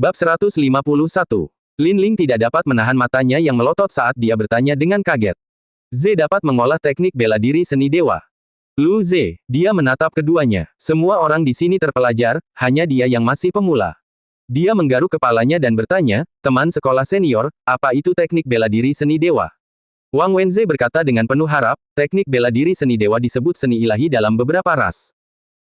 Bab 151. Lin Ling tidak dapat menahan matanya yang melotot saat dia bertanya dengan kaget. Z dapat mengolah teknik bela diri seni dewa. Lu Z, dia menatap keduanya. Semua orang di sini terpelajar, hanya dia yang masih pemula. Dia menggaruk kepalanya dan bertanya, teman sekolah senior, apa itu teknik bela diri seni dewa? Wang Wenze berkata dengan penuh harap, teknik bela diri seni dewa disebut seni ilahi dalam beberapa ras.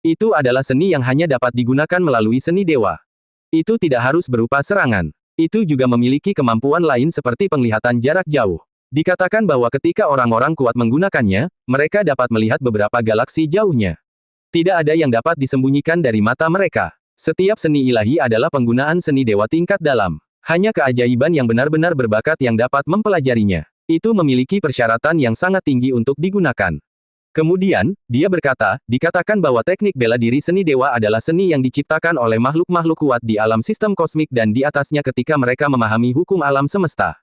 Itu adalah seni yang hanya dapat digunakan melalui seni dewa. Itu tidak harus berupa serangan. Itu juga memiliki kemampuan lain seperti penglihatan jarak jauh. Dikatakan bahwa ketika orang-orang kuat menggunakannya, mereka dapat melihat beberapa galaksi jauhnya. Tidak ada yang dapat disembunyikan dari mata mereka. Setiap seni ilahi adalah penggunaan seni dewa tingkat dalam. Hanya keajaiban yang benar-benar berbakat yang dapat mempelajarinya. Itu memiliki persyaratan yang sangat tinggi untuk digunakan. Kemudian, dia berkata, dikatakan bahwa teknik bela diri seni dewa adalah seni yang diciptakan oleh makhluk-makhluk kuat di alam sistem kosmik dan di atasnya ketika mereka memahami hukum alam semesta.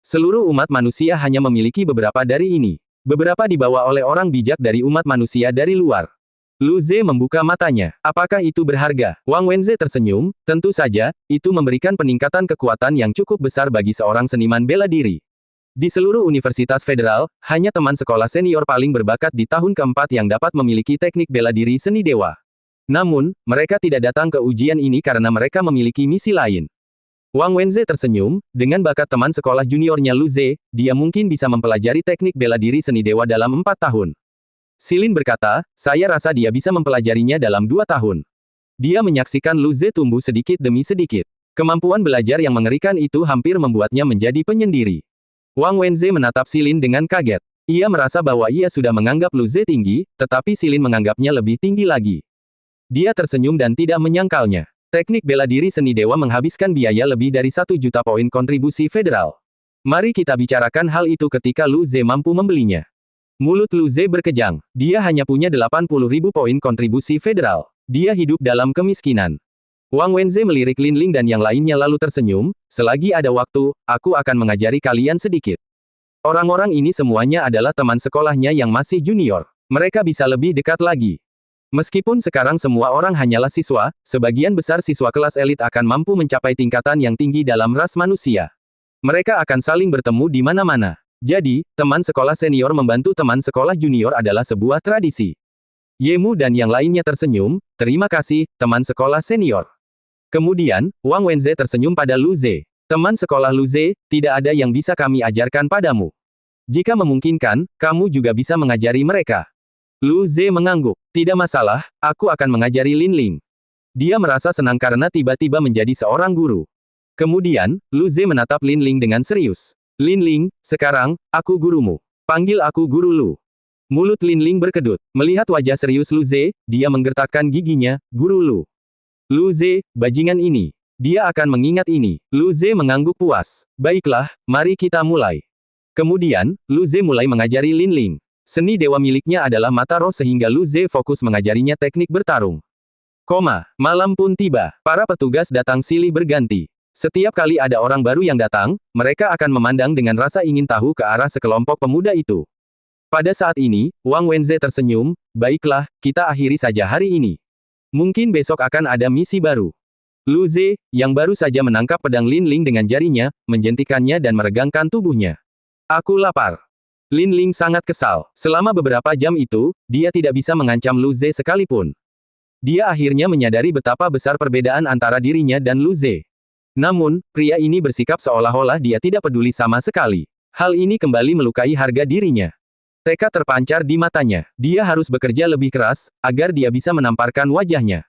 Seluruh umat manusia hanya memiliki beberapa dari ini. Beberapa dibawa oleh orang bijak dari umat manusia dari luar. Lu Ze membuka matanya. Apakah itu berharga? Wang Wenze tersenyum, tentu saja, itu memberikan peningkatan kekuatan yang cukup besar bagi seorang seniman bela diri. Di seluruh universitas federal, hanya teman sekolah senior paling berbakat di tahun keempat yang dapat memiliki teknik bela diri seni dewa. Namun, mereka tidak datang ke ujian ini karena mereka memiliki misi lain. Wang Wenze tersenyum, dengan bakat teman sekolah juniornya Lu Ze, dia mungkin bisa mempelajari teknik bela diri seni dewa dalam 4 tahun. Silin berkata, saya rasa dia bisa mempelajarinya dalam 2 tahun. Dia menyaksikan Lu Ze tumbuh sedikit demi sedikit. Kemampuan belajar yang mengerikan itu hampir membuatnya menjadi penyendiri. Wang Wenze menatap Silin dengan kaget. Ia merasa bahwa ia sudah menganggap Lu Ze tinggi, tetapi Silin menganggapnya lebih tinggi lagi. Dia tersenyum dan tidak menyangkalnya. Teknik bela diri seni dewa menghabiskan biaya lebih dari 1 juta poin kontribusi federal. Mari kita bicarakan hal itu ketika Lu Ze mampu membelinya. Mulut Lu Ze berkejang. Dia hanya punya 80.000 poin kontribusi federal. Dia hidup dalam kemiskinan. Wang Wenze melirik Lin Ling dan yang lainnya lalu tersenyum, selagi ada waktu, aku akan mengajari kalian sedikit. Orang-orang ini semuanya adalah teman sekolahnya yang masih junior. Mereka bisa lebih dekat lagi. Meskipun sekarang semua orang hanyalah siswa, sebagian besar siswa kelas elit akan mampu mencapai tingkatan yang tinggi dalam ras manusia. Mereka akan saling bertemu di mana-mana. Jadi, teman sekolah senior membantu teman sekolah junior adalah sebuah tradisi. Yemu dan yang lainnya tersenyum, terima kasih, teman sekolah senior. Kemudian, Wang Wenze tersenyum pada Lu Ze. Teman sekolah Lu Ze, tidak ada yang bisa kami ajarkan padamu. Jika memungkinkan, kamu juga bisa mengajari mereka. Lu Ze mengangguk. Tidak masalah, aku akan mengajari Lin Ling. Dia merasa senang karena tiba-tiba menjadi seorang guru. Kemudian, Lu Ze menatap Lin Ling dengan serius. Lin Ling, sekarang, aku gurumu. Panggil aku Guru Lu. Mulut Lin Ling berkedut. Melihat wajah serius Lu Ze, dia menggertakkan giginya, Guru Lu. Lu Ze, bajingan ini. Dia akan mengingat ini. Lu Ze mengangguk puas. Baiklah, mari kita mulai. Kemudian, Lu Ze mulai mengajari Lin Ling. Seni dewa miliknya adalah mata roh sehingga Lu Ze fokus mengajarinya teknik bertarung. Malam pun tiba. Para petugas datang silih berganti. Setiap kali ada orang baru yang datang, mereka akan memandang dengan rasa ingin tahu ke arah sekelompok pemuda itu. Pada saat ini, Wang Wenze tersenyum, baiklah, kita akhiri saja hari ini. Mungkin besok akan ada misi baru. Lu Ze, yang baru saja menangkap pedang Lin Ling dengan jarinya, menjentikannya dan meregangkan tubuhnya. Aku lapar. Lin Ling sangat kesal. Selama beberapa jam itu, dia tidak bisa mengancam Lu Ze sekalipun. Dia akhirnya menyadari betapa besar perbedaan antara dirinya dan Lu Ze. Namun, pria ini bersikap seolah-olah dia tidak peduli sama sekali. Hal ini kembali melukai harga dirinya. Tekad terpancar di matanya. Dia harus bekerja lebih keras, agar dia bisa menamparkan wajahnya.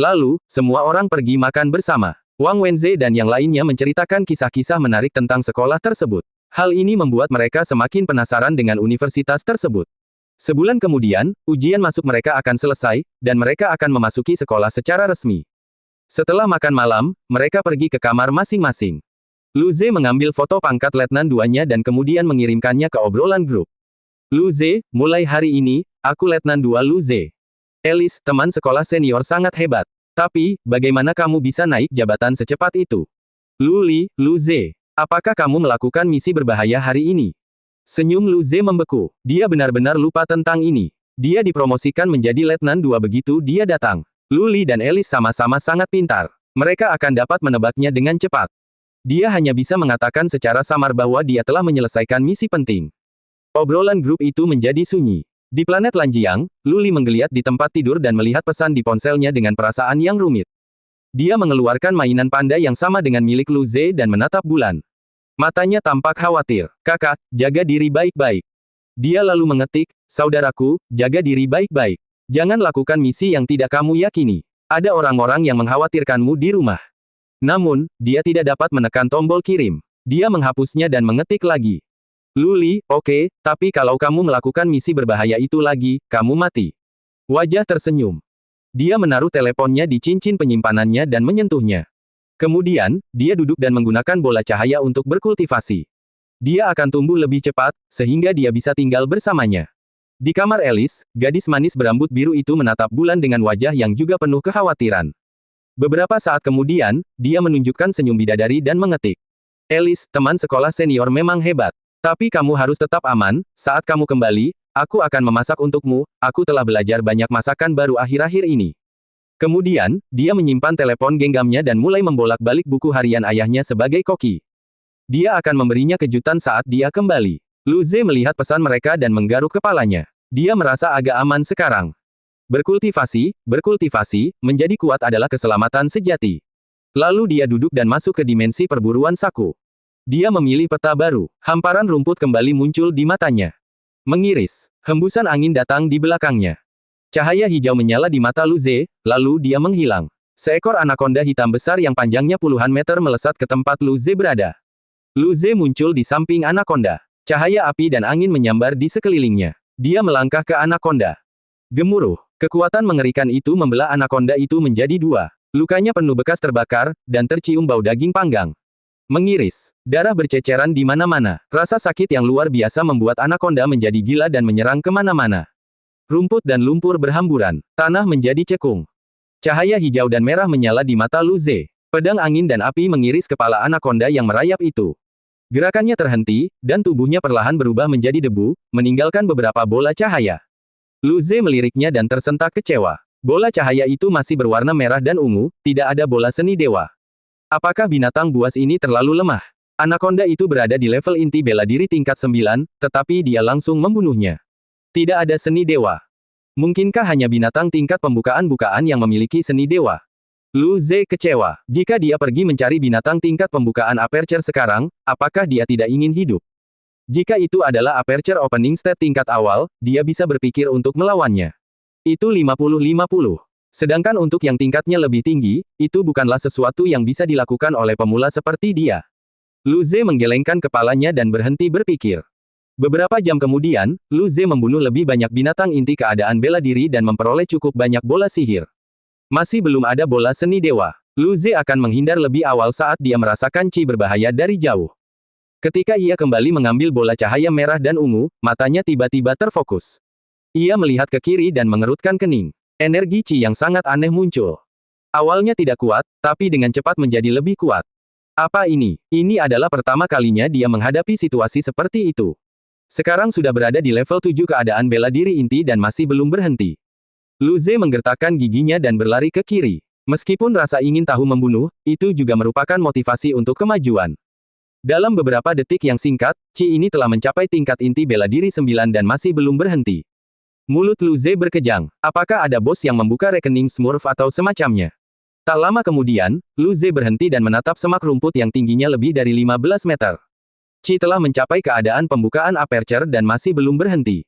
Lalu, semua orang pergi makan bersama. Wang Wenze dan yang lainnya menceritakan kisah-kisah menarik tentang sekolah tersebut. Hal ini membuat mereka semakin penasaran dengan universitas tersebut. Sebulan kemudian, ujian masuk mereka akan selesai, dan mereka akan memasuki sekolah secara resmi. Setelah makan malam, mereka pergi ke kamar masing-masing. Lu Ze mengambil foto pangkat letnan 2-nya dan kemudian mengirimkannya ke obrolan grup. Lu Ze, mulai hari ini, aku Letnan 2 Lu Ze. Alice, teman sekolah senior sangat hebat. Tapi, bagaimana kamu bisa naik jabatan secepat itu? Lu Li, Lu Ze, apakah kamu melakukan misi berbahaya hari ini? Senyum Lu Ze membeku. Dia benar-benar lupa tentang ini. Dia dipromosikan menjadi Letnan 2 begitu dia datang. Lu Li dan Alice sama-sama sangat pintar. Mereka akan dapat menebaknya dengan cepat. Dia hanya bisa mengatakan secara samar bahwa dia telah menyelesaikan misi penting. Obrolan grup itu menjadi sunyi. Di planet Lanjiang, Luli menggeliat di tempat tidur dan melihat pesan di ponselnya dengan perasaan yang rumit. Dia mengeluarkan mainan panda yang sama dengan milik Lu Ze dan menatap bulan. Matanya tampak khawatir. Kakak, jaga diri baik-baik. Dia lalu mengetik, saudaraku, jaga diri baik-baik. Jangan lakukan misi yang tidak kamu yakini. Ada orang-orang yang mengkhawatirkanmu di rumah. Namun, dia tidak dapat menekan tombol kirim. Dia menghapusnya dan mengetik lagi. Luli, oke, tapi kalau kamu melakukan misi berbahaya itu lagi, kamu mati. Wajah tersenyum. Dia menaruh teleponnya di cincin penyimpanannya dan menyentuhnya. Kemudian, dia duduk dan menggunakan bola cahaya untuk berkultivasi. Dia akan tumbuh lebih cepat, sehingga dia bisa tinggal bersamanya. Di kamar Alice, gadis manis berambut biru itu menatap bulan dengan wajah yang juga penuh kekhawatiran. Beberapa saat kemudian, dia menunjukkan senyum bidadari dan mengetik. Alice, teman sekolah senior memang hebat. Tapi kamu harus tetap aman, saat kamu kembali, aku akan memasak untukmu, aku telah belajar banyak masakan baru akhir-akhir ini. Kemudian, dia menyimpan telepon genggamnya dan mulai membolak-balik buku harian ayahnya sebagai koki. Dia akan memberinya kejutan saat dia kembali. Lu Ze melihat pesan mereka dan menggaruk kepalanya. Dia merasa agak aman sekarang. Berkultivasi, menjadi kuat adalah keselamatan sejati. Lalu dia duduk dan masuk ke dimensi perburuan Saku. Dia memilih peta baru. Hamparan rumput kembali muncul di matanya. Mengiris. Hembusan angin datang di belakangnya. Cahaya hijau menyala di mata Lu Ze, lalu dia menghilang. Seekor anakonda hitam besar yang panjangnya puluhan meter melesat ke tempat Lu Ze berada. Lu Ze muncul di samping anakonda. Cahaya api dan angin menyambar di sekelilingnya. Dia melangkah ke anakonda. Gemuruh. Kekuatan mengerikan itu membelah anakonda itu menjadi dua. Lukanya penuh bekas terbakar, dan tercium bau daging panggang. Mengiris. Darah berceceran di mana-mana. Rasa sakit yang luar biasa membuat anakonda menjadi gila dan menyerang kemana-mana. Rumput dan lumpur berhamburan. Tanah menjadi cekung. Cahaya hijau dan merah menyala di mata Lu Ze. Pedang angin dan api mengiris kepala anakonda yang merayap itu. Gerakannya terhenti, dan tubuhnya perlahan berubah menjadi debu, meninggalkan beberapa bola cahaya. Lu Ze meliriknya dan tersentak kecewa. Bola cahaya itu masih berwarna merah dan ungu, tidak ada bola seni dewa. Apakah binatang buas ini terlalu lemah? Anakonda itu berada di level inti bela diri tingkat 9, tetapi dia langsung membunuhnya. Tidak ada seni dewa. Mungkinkah hanya binatang tingkat pembukaan-bukaan yang memiliki seni dewa? Lu Ze kecewa. Jika dia pergi mencari binatang tingkat pembukaan aperture sekarang, apakah dia tidak ingin hidup? Jika itu adalah aperture opening state tingkat awal, dia bisa berpikir untuk melawannya. Itu 50-50. Sedangkan untuk yang tingkatnya lebih tinggi, itu bukanlah sesuatu yang bisa dilakukan oleh pemula seperti dia. Lu Ze menggelengkan kepalanya dan berhenti berpikir. Beberapa jam kemudian, Lu Ze membunuh lebih banyak binatang inti keadaan bela diri dan memperoleh cukup banyak bola sihir. Masih belum ada bola seni dewa. Lu Ze akan menghindar lebih awal saat dia merasakan Qi berbahaya dari jauh. Ketika ia kembali mengambil bola cahaya merah dan ungu, matanya tiba-tiba terfokus. Ia melihat ke kiri dan mengerutkan kening. Energi Qi yang sangat aneh muncul. Awalnya tidak kuat, tapi dengan cepat menjadi lebih kuat. Apa ini? Ini adalah pertama kalinya dia menghadapi situasi seperti itu. Sekarang sudah berada di level 7 keadaan bela diri inti dan masih belum berhenti. Lu Ze menggertakkan giginya dan berlari ke kiri. Meskipun rasa ingin tahu membunuh, itu juga merupakan motivasi untuk kemajuan. Dalam beberapa detik yang singkat, Qi ini telah mencapai tingkat inti bela diri 9 dan masih belum berhenti. Mulut Lu Ze berkejang. Apakah ada bos yang membuka rekening Smurf atau semacamnya? Tak lama kemudian, Lu Ze berhenti dan menatap semak rumput yang tingginya lebih dari 15 meter. Qi telah mencapai keadaan pembukaan aperture dan masih belum berhenti.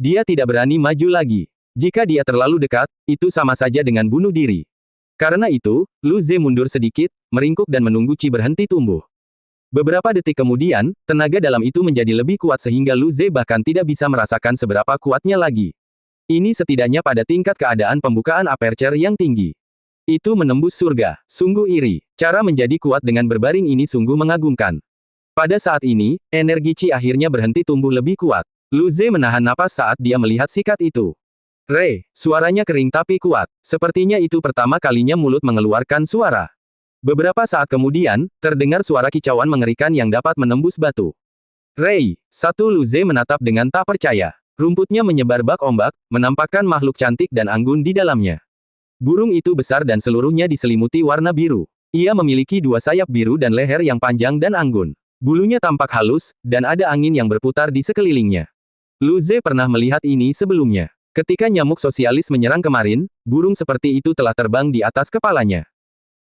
Dia tidak berani maju lagi. Jika dia terlalu dekat, itu sama saja dengan bunuh diri. Karena itu, Lu Ze mundur sedikit, meringkuk dan menunggu Qi berhenti tumbuh. Beberapa detik kemudian, tenaga dalam itu menjadi lebih kuat sehingga Lu Ze bahkan tidak bisa merasakan seberapa kuatnya lagi. Ini setidaknya pada tingkat keadaan pembukaan aperture yang tinggi. Itu menembus surga. Sungguh iri. Cara menjadi kuat dengan berbaring ini sungguh mengagumkan. Pada saat ini, energi Qi akhirnya berhenti tumbuh lebih kuat. Lu Ze menahan napas saat dia melihat sikat itu. Re, suaranya kering tapi kuat. Sepertinya itu pertama kalinya mulut mengeluarkan suara. Beberapa saat kemudian, terdengar suara kicauan mengerikan yang dapat menembus batu. Rei, satu Lu Ze menatap dengan tak percaya. Rumputnya menyebar bak ombak, menampakkan makhluk cantik dan anggun di dalamnya. Burung itu besar dan seluruhnya diselimuti warna biru. Ia memiliki dua sayap biru dan leher yang panjang dan anggun. Bulunya tampak halus, dan ada angin yang berputar di sekelilingnya. Lu Ze pernah melihat ini sebelumnya. Ketika nyamuk sosialis menyerang kemarin, burung seperti itu telah terbang di atas kepalanya.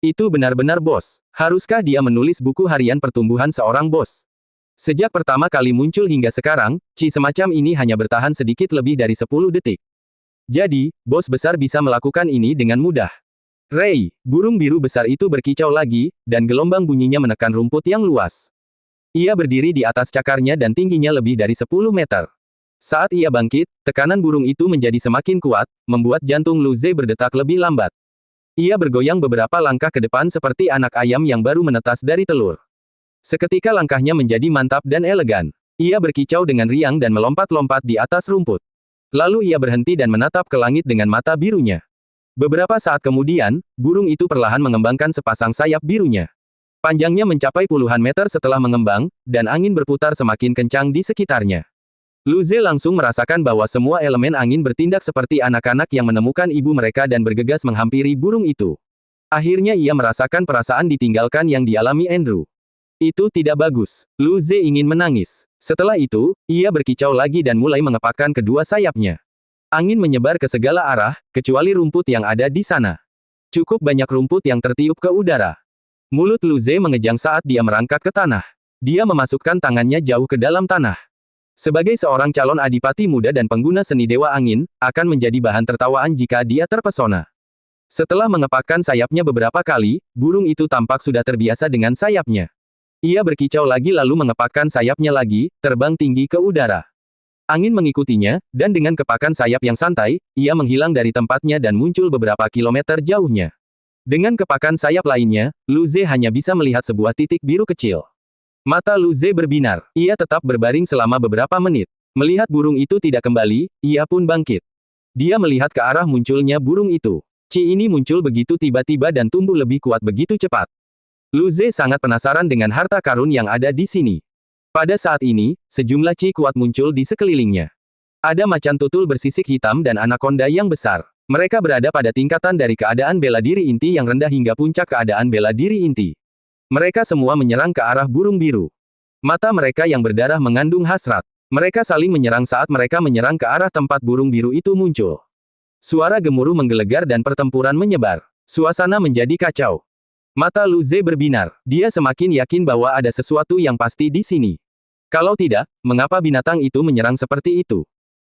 Itu benar-benar bos. Haruskah dia menulis buku harian pertumbuhan seorang bos? Sejak pertama kali muncul hingga sekarang, Ci semacam ini hanya bertahan sedikit lebih dari 10 detik. Jadi, bos besar bisa melakukan ini dengan mudah. Rei, burung biru besar itu berkicau lagi, dan gelombang bunyinya menekan rumput yang luas. Ia berdiri di atas cakarnya dan tingginya lebih dari 10 meter. Saat ia bangkit, tekanan burung itu menjadi semakin kuat, membuat jantung Lu Ze berdetak lebih lambat. Ia bergoyang beberapa langkah ke depan seperti anak ayam yang baru menetas dari telur. Seketika langkahnya menjadi mantap dan elegan. Ia berkicau dengan riang dan melompat-lompat di atas rumput. Lalu ia berhenti dan menatap ke langit dengan mata birunya. Beberapa saat kemudian, burung itu perlahan mengembangkan sepasang sayap birunya. Panjangnya mencapai puluhan meter setelah mengembang, dan angin berputar semakin kencang di sekitarnya. Lu Ze langsung merasakan bahwa semua elemen angin bertindak seperti anak-anak yang menemukan ibu mereka dan bergegas menghampiri burung itu. Akhirnya ia merasakan perasaan ditinggalkan yang dialami Andrew. Itu tidak bagus. Lu Ze ingin menangis. Setelah itu, ia berkicau lagi dan mulai mengepakkan kedua sayapnya. Angin menyebar ke segala arah, kecuali rumput yang ada di sana. Cukup banyak rumput yang tertiup ke udara. Mulut Lu Ze mengejang saat dia merangkak ke tanah. Dia memasukkan tangannya jauh ke dalam tanah. Sebagai seorang calon adipati muda dan pengguna seni dewa angin, akan menjadi bahan tertawaan jika dia terpesona. Setelah mengepakkan sayapnya beberapa kali, burung itu tampak sudah terbiasa dengan sayapnya. Ia berkicau lagi lalu mengepakkan sayapnya lagi, terbang tinggi ke udara. Angin mengikutinya, dan dengan kepakan sayap yang santai, ia menghilang dari tempatnya dan muncul beberapa kilometer jauhnya. Dengan kepakan sayap lainnya, Lu Ze hanya bisa melihat sebuah titik biru kecil. Mata Lu Ze berbinar. Ia tetap berbaring selama beberapa menit. Melihat burung itu tidak kembali, ia pun bangkit. Dia melihat ke arah munculnya burung itu. Ci ini muncul begitu tiba-tiba dan tumbuh lebih kuat begitu cepat. Lu Ze sangat penasaran dengan harta karun yang ada di sini. Pada saat ini, sejumlah Ci kuat muncul di sekelilingnya. Ada macan tutul bersisik hitam dan anakonda yang besar. Mereka berada pada tingkatan dari keadaan bela diri inti yang rendah hingga puncak keadaan bela diri inti. Mereka semua menyerang ke arah burung biru. Mata mereka yang berdarah mengandung hasrat. Mereka saling menyerang saat mereka menyerang ke arah tempat burung biru itu muncul. Suara gemuruh menggelegar dan pertempuran menyebar. Suasana menjadi kacau. Mata Lu Ze berbinar. Dia semakin yakin bahwa ada sesuatu yang pasti di sini. Kalau tidak, mengapa binatang itu menyerang seperti itu?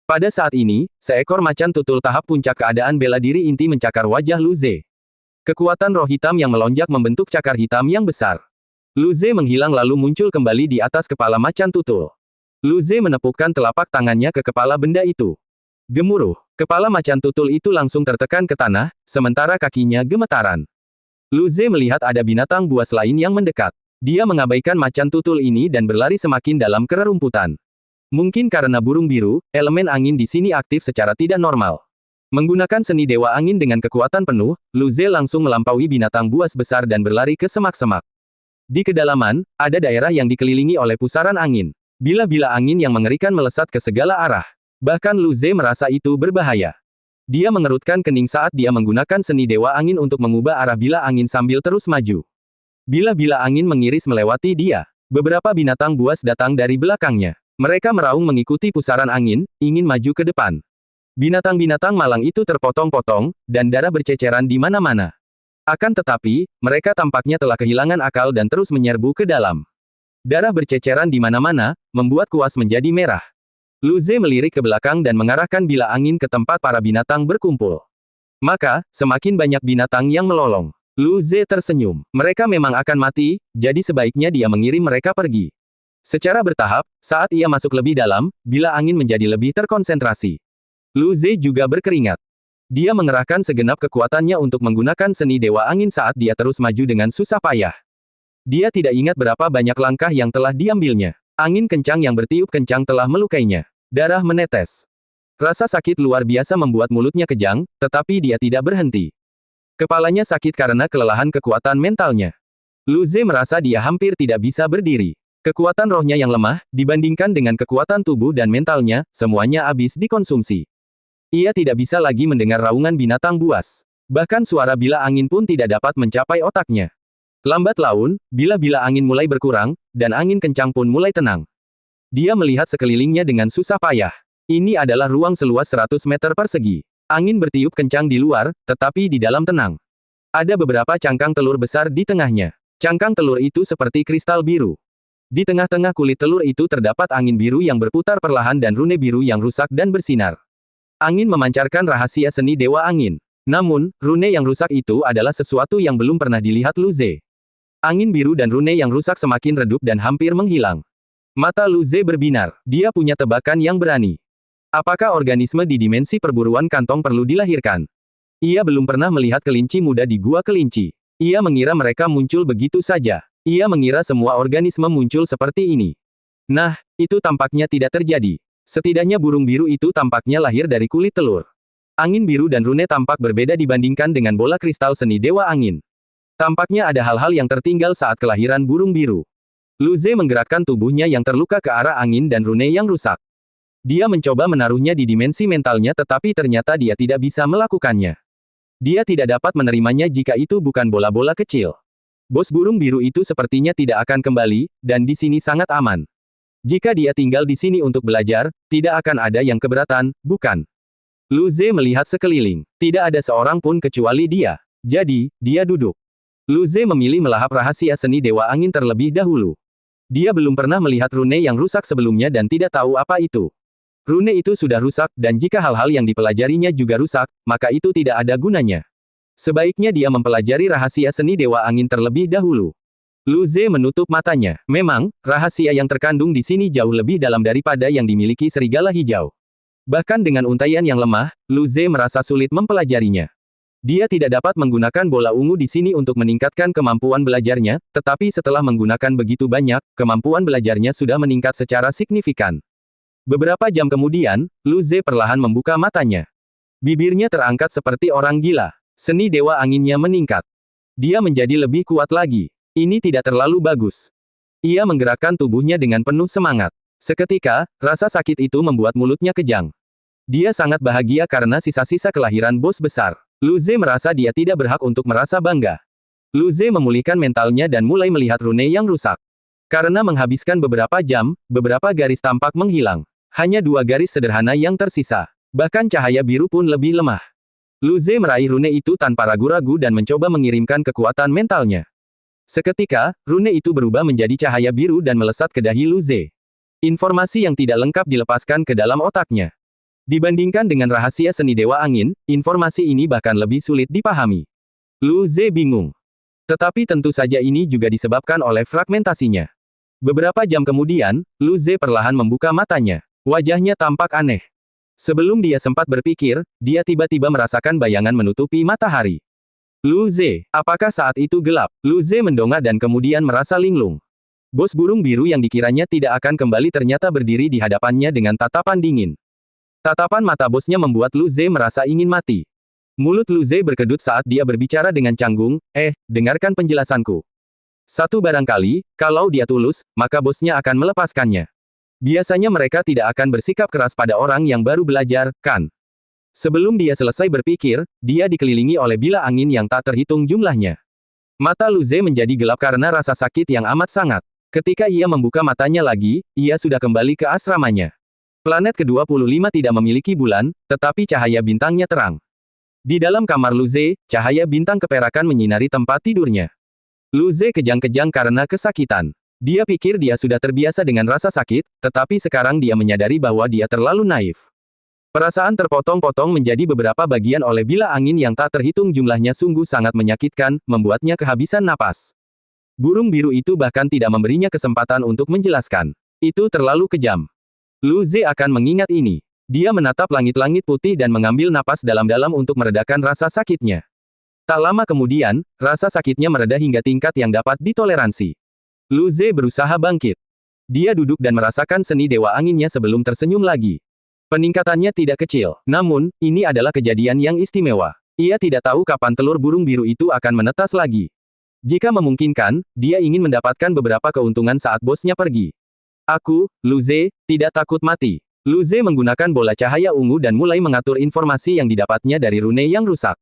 Pada saat ini, seekor macan tutul tahap puncak keadaan bela diri inti mencakar wajah Lu Ze. Kekuatan roh hitam yang melonjak membentuk cakar hitam yang besar. Lu Ze menghilang lalu muncul kembali di atas kepala macan tutul. Lu Ze menepukkan telapak tangannya ke kepala benda itu. Gemuruh. Kepala macan tutul itu langsung tertekan ke tanah, sementara kakinya gemetaran. Lu Ze melihat ada binatang buas lain yang mendekat. Dia mengabaikan macan tutul ini dan berlari semakin dalam ke rerumputan. Mungkin karena burung biru, elemen angin di sini aktif secara tidak normal. Menggunakan seni dewa angin dengan kekuatan penuh, Lu Ze langsung melampaui binatang buas besar dan berlari ke semak-semak. Di kedalaman, ada daerah yang dikelilingi oleh pusaran angin. Bila-bila angin yang mengerikan melesat ke segala arah. Bahkan Lu Ze merasa itu berbahaya. Dia mengerutkan kening saat dia menggunakan seni dewa angin untuk mengubah arah bila angin sambil terus maju. Bila-bila angin mengiris melewati dia. Beberapa binatang buas datang dari belakangnya. Mereka meraung mengikuti pusaran angin, ingin maju ke depan. Binatang-binatang malang itu terpotong-potong, dan darah berceceran di mana-mana. Akan tetapi, mereka tampaknya telah kehilangan akal dan terus menyerbu ke dalam. Darah berceceran di mana-mana, membuat kuas menjadi merah. Lu Ze melirik ke belakang dan mengarahkan bila angin ke tempat para binatang berkumpul. Maka, semakin banyak binatang yang melolong. Lu Ze tersenyum. Mereka memang akan mati, jadi sebaiknya dia mengirim mereka pergi. Secara bertahap, saat ia masuk lebih dalam, bila angin menjadi lebih terkonsentrasi. Lu Ze juga berkeringat. Dia mengerahkan segenap kekuatannya untuk menggunakan seni dewa angin saat dia terus maju dengan susah payah. Dia tidak ingat berapa banyak langkah yang telah diambilnya. Angin kencang yang bertiup kencang telah melukainya. Darah menetes. Rasa sakit luar biasa membuat mulutnya kejang, tetapi dia tidak berhenti. Kepalanya sakit karena kelelahan kekuatan mentalnya. Lu Ze merasa dia hampir tidak bisa berdiri. Kekuatan rohnya yang lemah, dibandingkan dengan kekuatan tubuh dan mentalnya, semuanya habis dikonsumsi. Ia tidak bisa lagi mendengar raungan binatang buas. Bahkan suara bila angin pun tidak dapat mencapai otaknya. Lambat laun, bila-bila angin mulai berkurang, dan angin kencang pun mulai tenang. Dia melihat sekelilingnya dengan susah payah. Ini adalah ruang seluas 100 meter persegi. Angin bertiup kencang di luar, tetapi di dalam tenang. Ada beberapa cangkang telur besar di tengahnya. Cangkang telur itu seperti kristal biru. Di tengah-tengah kulit telur itu terdapat angin biru yang berputar perlahan dan rune biru yang rusak dan bersinar. Angin memancarkan rahasia seni Dewa Angin. Namun, rune yang rusak itu adalah sesuatu yang belum pernah dilihat Lu Ze. Angin biru dan rune yang rusak semakin redup dan hampir menghilang. Mata Lu Ze berbinar. Dia punya tebakan yang berani. Apakah organisme di dimensi perburuan kantong perlu dilahirkan? Ia belum pernah melihat kelinci muda di gua kelinci. Ia mengira mereka muncul begitu saja. Ia mengira semua organisme muncul seperti ini. Nah, itu tampaknya tidak terjadi. Setidaknya burung biru itu tampaknya lahir dari kulit telur. Angin biru dan rune tampak berbeda dibandingkan dengan bola kristal seni Dewa Angin. Tampaknya ada hal-hal yang tertinggal saat kelahiran burung biru. Lu Ze menggerakkan tubuhnya yang terluka ke arah angin dan rune yang rusak. Dia mencoba menaruhnya di dimensi mentalnya tetapi ternyata dia tidak bisa melakukannya. Dia tidak dapat menerimanya jika itu bukan bola-bola kecil. Bos burung biru itu sepertinya tidak akan kembali, dan di sini sangat aman. Jika dia tinggal di sini untuk belajar, tidak akan ada yang keberatan, bukan? Lu Ze melihat sekeliling. Tidak ada seorang pun kecuali dia. Jadi, dia duduk. Lu Ze memilih melahap rahasia seni Dewa Angin terlebih dahulu. Dia belum pernah melihat rune yang rusak sebelumnya dan tidak tahu apa itu. Rune itu sudah rusak, dan jika hal-hal yang dipelajarinya juga rusak, maka itu tidak ada gunanya. Sebaiknya dia mempelajari rahasia seni Dewa Angin terlebih dahulu. Lu Ze menutup matanya. Memang, rahasia yang terkandung di sini jauh lebih dalam daripada yang dimiliki serigala hijau. Bahkan dengan untaian yang lemah, Lu Ze merasa sulit mempelajarinya. Dia tidak dapat menggunakan bola ungu di sini untuk meningkatkan kemampuan belajarnya, tetapi setelah menggunakan begitu banyak, kemampuan belajarnya sudah meningkat secara signifikan. Beberapa jam kemudian, Lu Ze perlahan membuka matanya. Bibirnya terangkat seperti orang gila. Seni Dewa Anginnya meningkat. Dia menjadi lebih kuat lagi. Ini tidak terlalu bagus. Ia menggerakkan tubuhnya dengan penuh semangat. Seketika, rasa sakit itu membuat mulutnya kejang. Dia sangat bahagia karena sisa-sisa kelahiran bos besar. Lu Ze merasa dia tidak berhak untuk merasa bangga. Lu Ze memulihkan mentalnya dan mulai melihat rune yang rusak. Karena menghabiskan beberapa jam, beberapa garis tampak menghilang. Hanya 2 garis sederhana yang tersisa. Bahkan cahaya biru pun lebih lemah. Lu Ze meraih rune itu tanpa ragu-ragu dan mencoba mengirimkan kekuatan mentalnya. Seketika, rune itu berubah menjadi cahaya biru dan melesat ke dahi Lu Ze. Informasi yang tidak lengkap dilepaskan ke dalam otaknya. Dibandingkan dengan rahasia seni Dewa Angin, informasi ini bahkan lebih sulit dipahami. Lu Ze bingung. Tetapi tentu saja ini juga disebabkan oleh fragmentasinya. Beberapa jam kemudian, Lu Ze perlahan membuka matanya. Wajahnya tampak aneh. Sebelum dia sempat berpikir, dia tiba-tiba merasakan bayangan menutupi matahari. Lu Ze, apakah saat itu gelap? Lu Ze mendongak dan kemudian merasa linglung. Bos burung biru yang dikiranya tidak akan kembali ternyata berdiri di hadapannya dengan tatapan dingin. Tatapan mata bosnya membuat Lu Ze merasa ingin mati. Mulut Lu Ze berkedut saat dia berbicara dengan canggung, dengarkan penjelasanku. Satu barangkali, kalau dia tulus, maka bosnya akan melepaskannya. Biasanya mereka tidak akan bersikap keras pada orang yang baru belajar, kan? Sebelum dia selesai berpikir, dia dikelilingi oleh bila angin yang tak terhitung jumlahnya. Mata Lu Ze menjadi gelap karena rasa sakit yang amat sangat. Ketika ia membuka matanya lagi, ia sudah kembali ke asramanya. Planet ke-25 tidak memiliki bulan, tetapi cahaya bintangnya terang. Di dalam kamar Lu Ze, cahaya bintang keperakan menyinari tempat tidurnya. Lu Ze kejang-kejang karena kesakitan. Dia pikir dia sudah terbiasa dengan rasa sakit, tetapi sekarang dia menyadari bahwa dia terlalu naif. Perasaan terpotong-potong menjadi beberapa bagian oleh bila angin yang tak terhitung jumlahnya sungguh sangat menyakitkan, membuatnya kehabisan napas. Burung biru itu bahkan tidak memberinya kesempatan untuk menjelaskan. Itu terlalu kejam. Lu Ze akan mengingat ini. Dia menatap langit-langit putih dan mengambil napas dalam-dalam untuk meredakan rasa sakitnya. Tak lama kemudian, rasa sakitnya mereda hingga tingkat yang dapat ditoleransi. Lu Ze berusaha bangkit. Dia duduk dan merasakan seni Dewa Anginnya sebelum tersenyum lagi. Peningkatannya tidak kecil, namun, ini adalah kejadian yang istimewa. Ia tidak tahu kapan telur burung biru itu akan menetas lagi. Jika memungkinkan, dia ingin mendapatkan beberapa keuntungan saat bosnya pergi. Aku, Lu Ze, tidak takut mati. Lu Ze menggunakan bola cahaya ungu dan mulai mengatur informasi yang didapatnya dari rune yang rusak.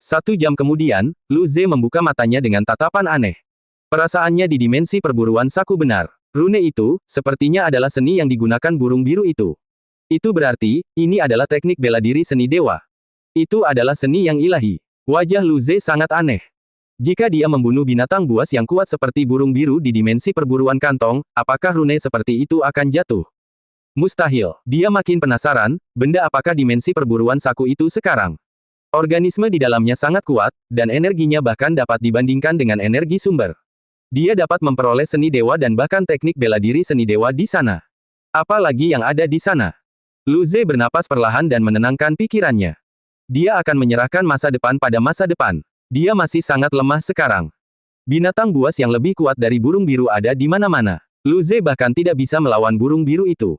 1 jam kemudian, Lu Ze membuka matanya dengan tatapan aneh. Perasaannya di dimensi perburuan saku benar. Rune itu, sepertinya adalah seni yang digunakan burung biru itu. Itu berarti, ini adalah teknik bela diri seni dewa. Itu adalah seni yang ilahi. Wajah Lu Ze sangat aneh. Jika dia membunuh binatang buas yang kuat seperti burung biru di dimensi perburuan kantong, apakah rune seperti itu akan jatuh? Mustahil. Dia makin penasaran, benda apakah dimensi perburuan saku itu sekarang? Organisme di dalamnya sangat kuat, dan energinya bahkan dapat dibandingkan dengan energi sumber. Dia dapat memperoleh seni dewa dan bahkan teknik bela diri seni dewa di sana. Apalagi yang ada di sana. Lu Ze bernapas perlahan dan menenangkan pikirannya. Dia akan menyerahkan masa depan pada masa depan. Dia masih sangat lemah sekarang. Binatang buas yang lebih kuat dari burung biru ada di mana-mana. Lu Ze bahkan tidak bisa melawan burung biru itu.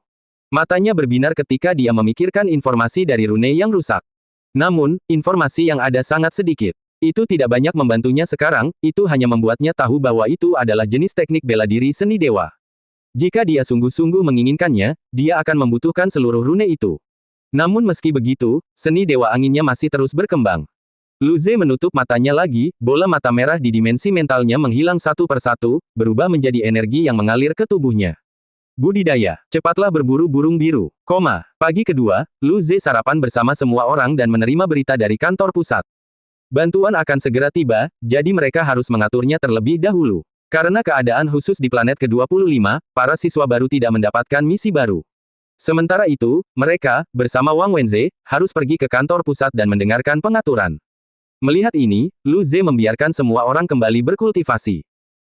Matanya berbinar ketika dia memikirkan informasi dari rune yang rusak. Namun, informasi yang ada sangat sedikit. Itu tidak banyak membantunya sekarang, itu hanya membuatnya tahu bahwa itu adalah jenis teknik bela diri seni dewa. Jika dia sungguh-sungguh menginginkannya, dia akan membutuhkan seluruh rune itu. Namun meski begitu, seni dewa anginnya masih terus berkembang. Lu Ze menutup matanya lagi, bola mata merah di dimensi mentalnya menghilang satu persatu, berubah menjadi energi yang mengalir ke tubuhnya. Budidaya, cepatlah berburu burung biru. Pagi kedua, Lu Ze sarapan bersama semua orang dan menerima berita dari kantor pusat. Bantuan akan segera tiba, jadi mereka harus mengaturnya terlebih dahulu. Karena keadaan khusus di planet ke-25, para siswa baru tidak mendapatkan misi baru. Sementara itu, mereka, bersama Wang Wenze, harus pergi ke kantor pusat dan mendengarkan pengaturan. Melihat ini, Lu Ze membiarkan semua orang kembali berkultivasi.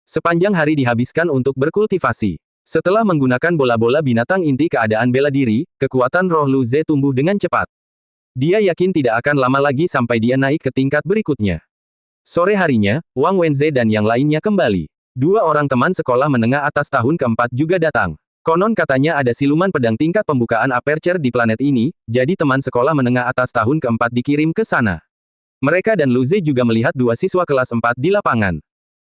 Sepanjang hari dihabiskan untuk berkultivasi. Setelah menggunakan bola-bola binatang inti keadaan bela diri, kekuatan roh Lu Ze tumbuh dengan cepat. Dia yakin tidak akan lama lagi sampai dia naik ke tingkat berikutnya. Sore harinya, Wang Wenze dan yang lainnya kembali. 2 orang teman sekolah menengah atas tahun keempat juga datang. Konon katanya ada siluman pedang tingkat pembukaan aperture di planet ini, jadi teman sekolah menengah atas tahun keempat dikirim ke sana. Mereka dan Lu Ze juga melihat 2 siswa kelas 4 di lapangan.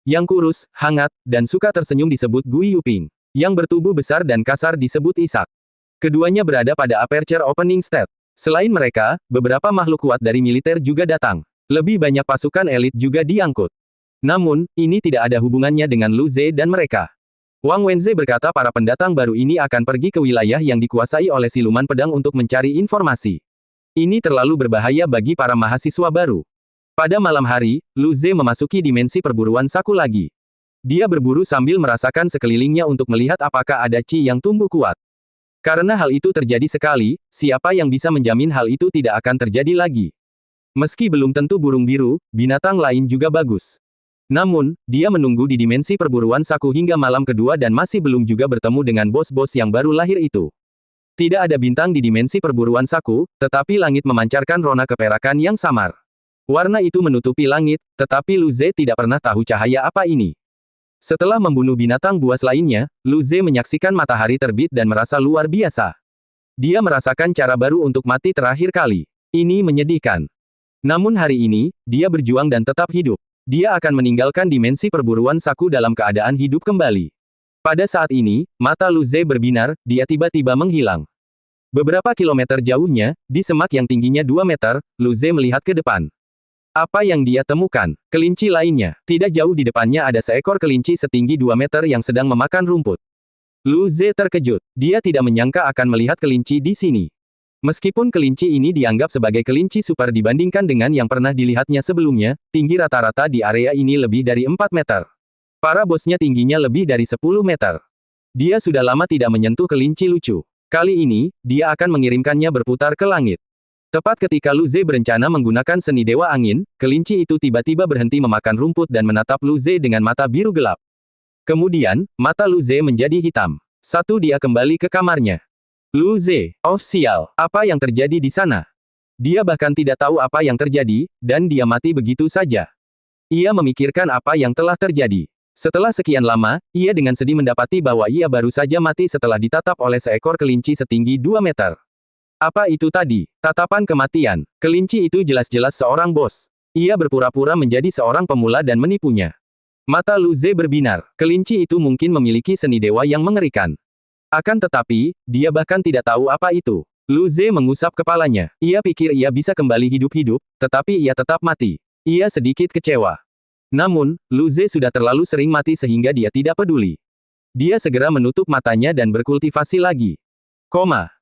Yang kurus, hangat, dan suka tersenyum disebut Gui Yuping. Yang bertubuh besar dan kasar disebut Isak. Keduanya berada pada aperture opening state. Selain mereka, beberapa makhluk kuat dari militer juga datang. Lebih banyak pasukan elit juga diangkut. Namun, ini tidak ada hubungannya dengan Lu Ze dan mereka. Wang Wenze berkata para pendatang baru ini akan pergi ke wilayah yang dikuasai oleh siluman pedang untuk mencari informasi. Ini terlalu berbahaya bagi para mahasiswa baru. Pada malam hari, Lu Ze memasuki dimensi perburuan saku lagi. Dia berburu sambil merasakan sekelilingnya untuk melihat apakah ada Qi yang tumbuh kuat. Karena hal itu terjadi sekali, siapa yang bisa menjamin hal itu tidak akan terjadi lagi? Meski belum tentu burung biru, binatang lain juga bagus. Namun, dia menunggu di dimensi perburuan saku hingga malam kedua dan masih belum juga bertemu dengan bos-bos yang baru lahir itu. Tidak ada bintang di dimensi perburuan saku, tetapi langit memancarkan rona keperakan yang samar. Warna itu menutupi langit, tetapi Lu Ze tidak pernah tahu cahaya apa ini. Setelah membunuh binatang buas lainnya, Lu Ze menyaksikan matahari terbit dan merasa luar biasa. Dia merasakan cara baru untuk mati terakhir kali. Ini menyedihkan. Namun hari ini, dia berjuang dan tetap hidup. Dia akan meninggalkan dimensi perburuan saku dalam keadaan hidup kembali. Pada saat ini, mata Lu Ze berbinar, dia tiba-tiba menghilang. Beberapa kilometer jauhnya, di semak yang tingginya 2 meter, Lu Ze melihat ke depan. Apa yang dia temukan? Kelinci lainnya. Tidak jauh di depannya ada seekor kelinci setinggi 2 meter yang sedang memakan rumput. Lu Ze terkejut. Dia tidak menyangka akan melihat kelinci di sini. Meskipun kelinci ini dianggap sebagai kelinci super dibandingkan dengan yang pernah dilihatnya sebelumnya, tinggi rata-rata di area ini lebih dari 4 meter. Para bosnya tingginya lebih dari 10 meter. Dia sudah lama tidak menyentuh kelinci lucu. Kali ini, dia akan mengirimkannya berputar ke langit. Tepat ketika Lu Ze berencana menggunakan seni dewa angin, kelinci itu tiba-tiba berhenti memakan rumput dan menatap Lu Ze dengan mata biru gelap. Kemudian, mata Lu Ze menjadi hitam. Dia kembali ke kamarnya. Lu Ze, oh sial, apa yang terjadi di sana? Dia bahkan tidak tahu apa yang terjadi, dan dia mati begitu saja. Ia memikirkan apa yang telah terjadi. Setelah sekian lama, ia dengan sedih mendapati bahwa ia baru saja mati setelah ditatap oleh seekor kelinci setinggi 2 meter. Apa itu tadi? Tatapan kematian. Kelinci itu jelas-jelas seorang bos. Ia berpura-pura menjadi seorang pemula dan menipunya. Mata Lu Ze berbinar. Kelinci itu mungkin memiliki seni dewa yang mengerikan. Akan tetapi, dia bahkan tidak tahu apa itu. Lu Ze mengusap kepalanya. Ia pikir ia bisa kembali hidup-hidup, tetapi ia tetap mati. Ia sedikit kecewa. Namun, Lu Ze sudah terlalu sering mati sehingga dia tidak peduli. Dia segera menutup matanya dan berkultivasi lagi.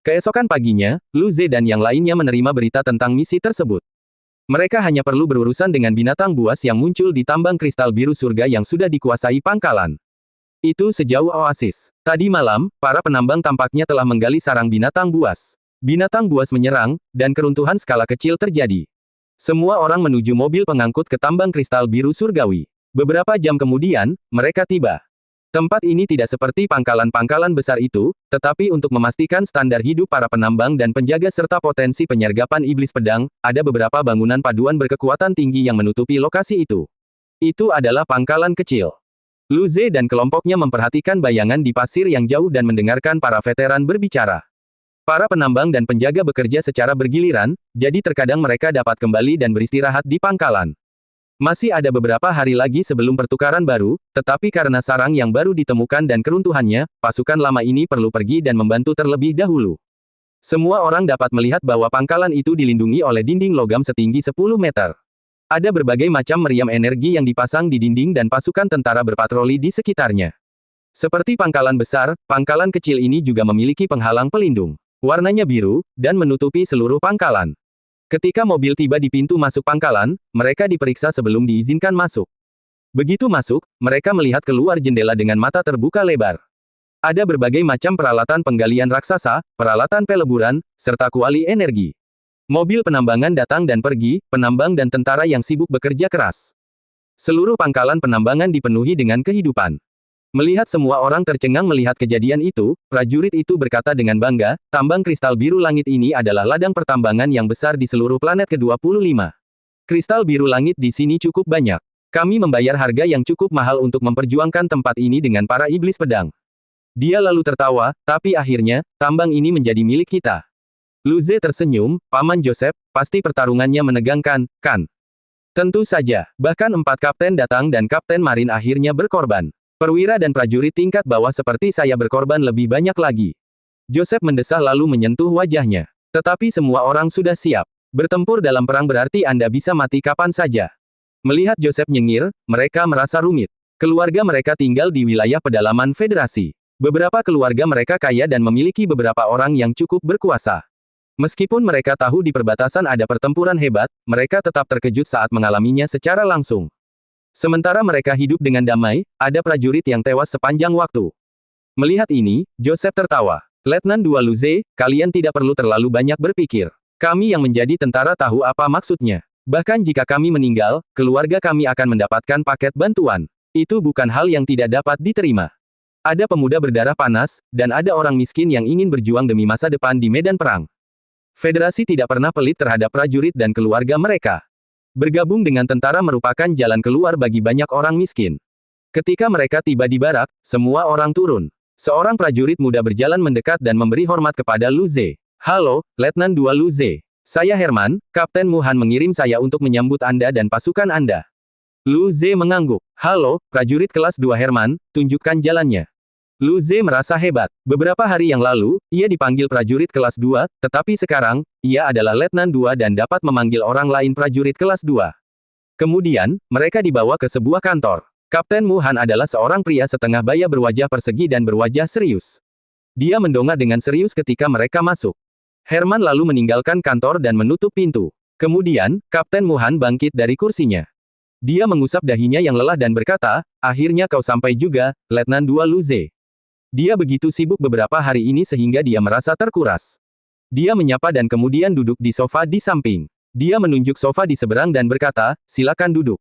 Keesokan paginya, Lu Ze dan yang lainnya menerima berita tentang misi tersebut. Mereka hanya perlu berurusan dengan binatang buas yang muncul di tambang kristal biru surga yang sudah dikuasai pangkalan. Itu sejauh oasis. Tadi malam, para penambang tampaknya telah menggali sarang binatang buas. Binatang buas menyerang, dan keruntuhan skala kecil terjadi. Semua orang menuju mobil pengangkut ke tambang kristal biru surgawi. Beberapa jam kemudian, mereka tiba. Tempat ini tidak seperti pangkalan-pangkalan besar itu, tetapi untuk memastikan standar hidup para penambang dan penjaga serta potensi penyergapan iblis pedang, ada beberapa bangunan paduan berkekuatan tinggi yang menutupi lokasi itu. Itu adalah pangkalan kecil. Lu Ze dan kelompoknya memperhatikan bayangan di pasir yang jauh dan mendengarkan para veteran berbicara. Para penambang dan penjaga bekerja secara bergiliran, jadi terkadang mereka dapat kembali dan beristirahat di pangkalan. Masih ada beberapa hari lagi sebelum pertukaran baru, tetapi karena sarang yang baru ditemukan dan keruntuhannya, pasukan lama ini perlu pergi dan membantu terlebih dahulu. Semua orang dapat melihat bahwa pangkalan itu dilindungi oleh dinding logam setinggi 10 meter. Ada berbagai macam meriam energi yang dipasang di dinding dan pasukan tentara berpatroli di sekitarnya. Seperti pangkalan besar, pangkalan kecil ini juga memiliki penghalang pelindung. Warnanya biru, dan menutupi seluruh pangkalan. Ketika mobil tiba di pintu masuk pangkalan, mereka diperiksa sebelum diizinkan masuk. Begitu masuk, mereka melihat keluar jendela dengan mata terbuka lebar. Ada berbagai macam peralatan penggalian raksasa, peralatan peleburan, serta kuali energi. Mobil penambangan datang dan pergi, penambang dan tentara yang sibuk bekerja keras. Seluruh pangkalan penambangan dipenuhi dengan kehidupan. Melihat semua orang tercengang melihat kejadian itu, prajurit itu berkata dengan bangga, tambang kristal biru langit ini adalah ladang pertambangan yang besar di seluruh planet ke-25. Kristal biru langit di sini cukup banyak. Kami membayar harga yang cukup mahal untuk memperjuangkan tempat ini dengan para iblis pedang. Dia lalu tertawa, tapi akhirnya, tambang ini menjadi milik kita. Lu Ze tersenyum, Paman Joseph, pasti pertarungannya menegangkan, kan? Tentu saja, bahkan 4 kapten datang dan kapten marin akhirnya berkorban. Perwira dan prajurit tingkat bawah seperti saya berkorban lebih banyak lagi. Joseph mendesah lalu menyentuh wajahnya. Tetapi semua orang sudah siap. Bertempur dalam perang berarti Anda bisa mati kapan saja. Melihat Joseph nyengir, mereka merasa rumit. Keluarga mereka tinggal di wilayah pedalaman Federasi. Beberapa keluarga mereka kaya dan memiliki beberapa orang yang cukup berkuasa. Meskipun mereka tahu di perbatasan ada pertempuran hebat, mereka tetap terkejut saat mengalaminya secara langsung. Sementara mereka hidup dengan damai, ada prajurit yang tewas sepanjang waktu. Melihat ini, Joseph tertawa. Letnan 2 Lu Ze, kalian tidak perlu terlalu banyak berpikir. Kami yang menjadi tentara tahu apa maksudnya. Bahkan jika kami meninggal, keluarga kami akan mendapatkan paket bantuan. Itu bukan hal yang tidak dapat diterima. Ada pemuda berdarah panas, dan ada orang miskin yang ingin berjuang demi masa depan di medan perang. Federasi tidak pernah pelit terhadap prajurit dan keluarga mereka. Bergabung dengan tentara merupakan jalan keluar bagi banyak orang miskin. Ketika mereka tiba di barak, semua orang turun. Seorang prajurit muda berjalan mendekat dan memberi hormat kepada Lu Ze. Halo, Letnan 2 Lu Ze. Saya Herman, Kapten Muhan mengirim saya untuk menyambut Anda dan pasukan Anda. Lu Ze mengangguk. Halo, prajurit kelas 2 Herman, tunjukkan jalannya. Lu Ze merasa hebat. Beberapa hari yang lalu, ia dipanggil prajurit kelas 2, tetapi sekarang, ia adalah Letnan 2 dan dapat memanggil orang lain prajurit kelas 2. Kemudian, mereka dibawa ke sebuah kantor. Kapten Muhan adalah seorang pria setengah baya berwajah persegi dan berwajah serius. Dia mendongak dengan serius ketika mereka masuk. Herman lalu meninggalkan kantor dan menutup pintu. Kemudian, Kapten Muhan bangkit dari kursinya. Dia mengusap dahinya yang lelah dan berkata, akhirnya kau sampai juga, Letnan 2 Lu Ze. Dia begitu sibuk beberapa hari ini sehingga dia merasa terkuras. Dia menyapa dan kemudian duduk di sofa di samping. Dia menunjuk sofa di seberang dan berkata, silakan duduk.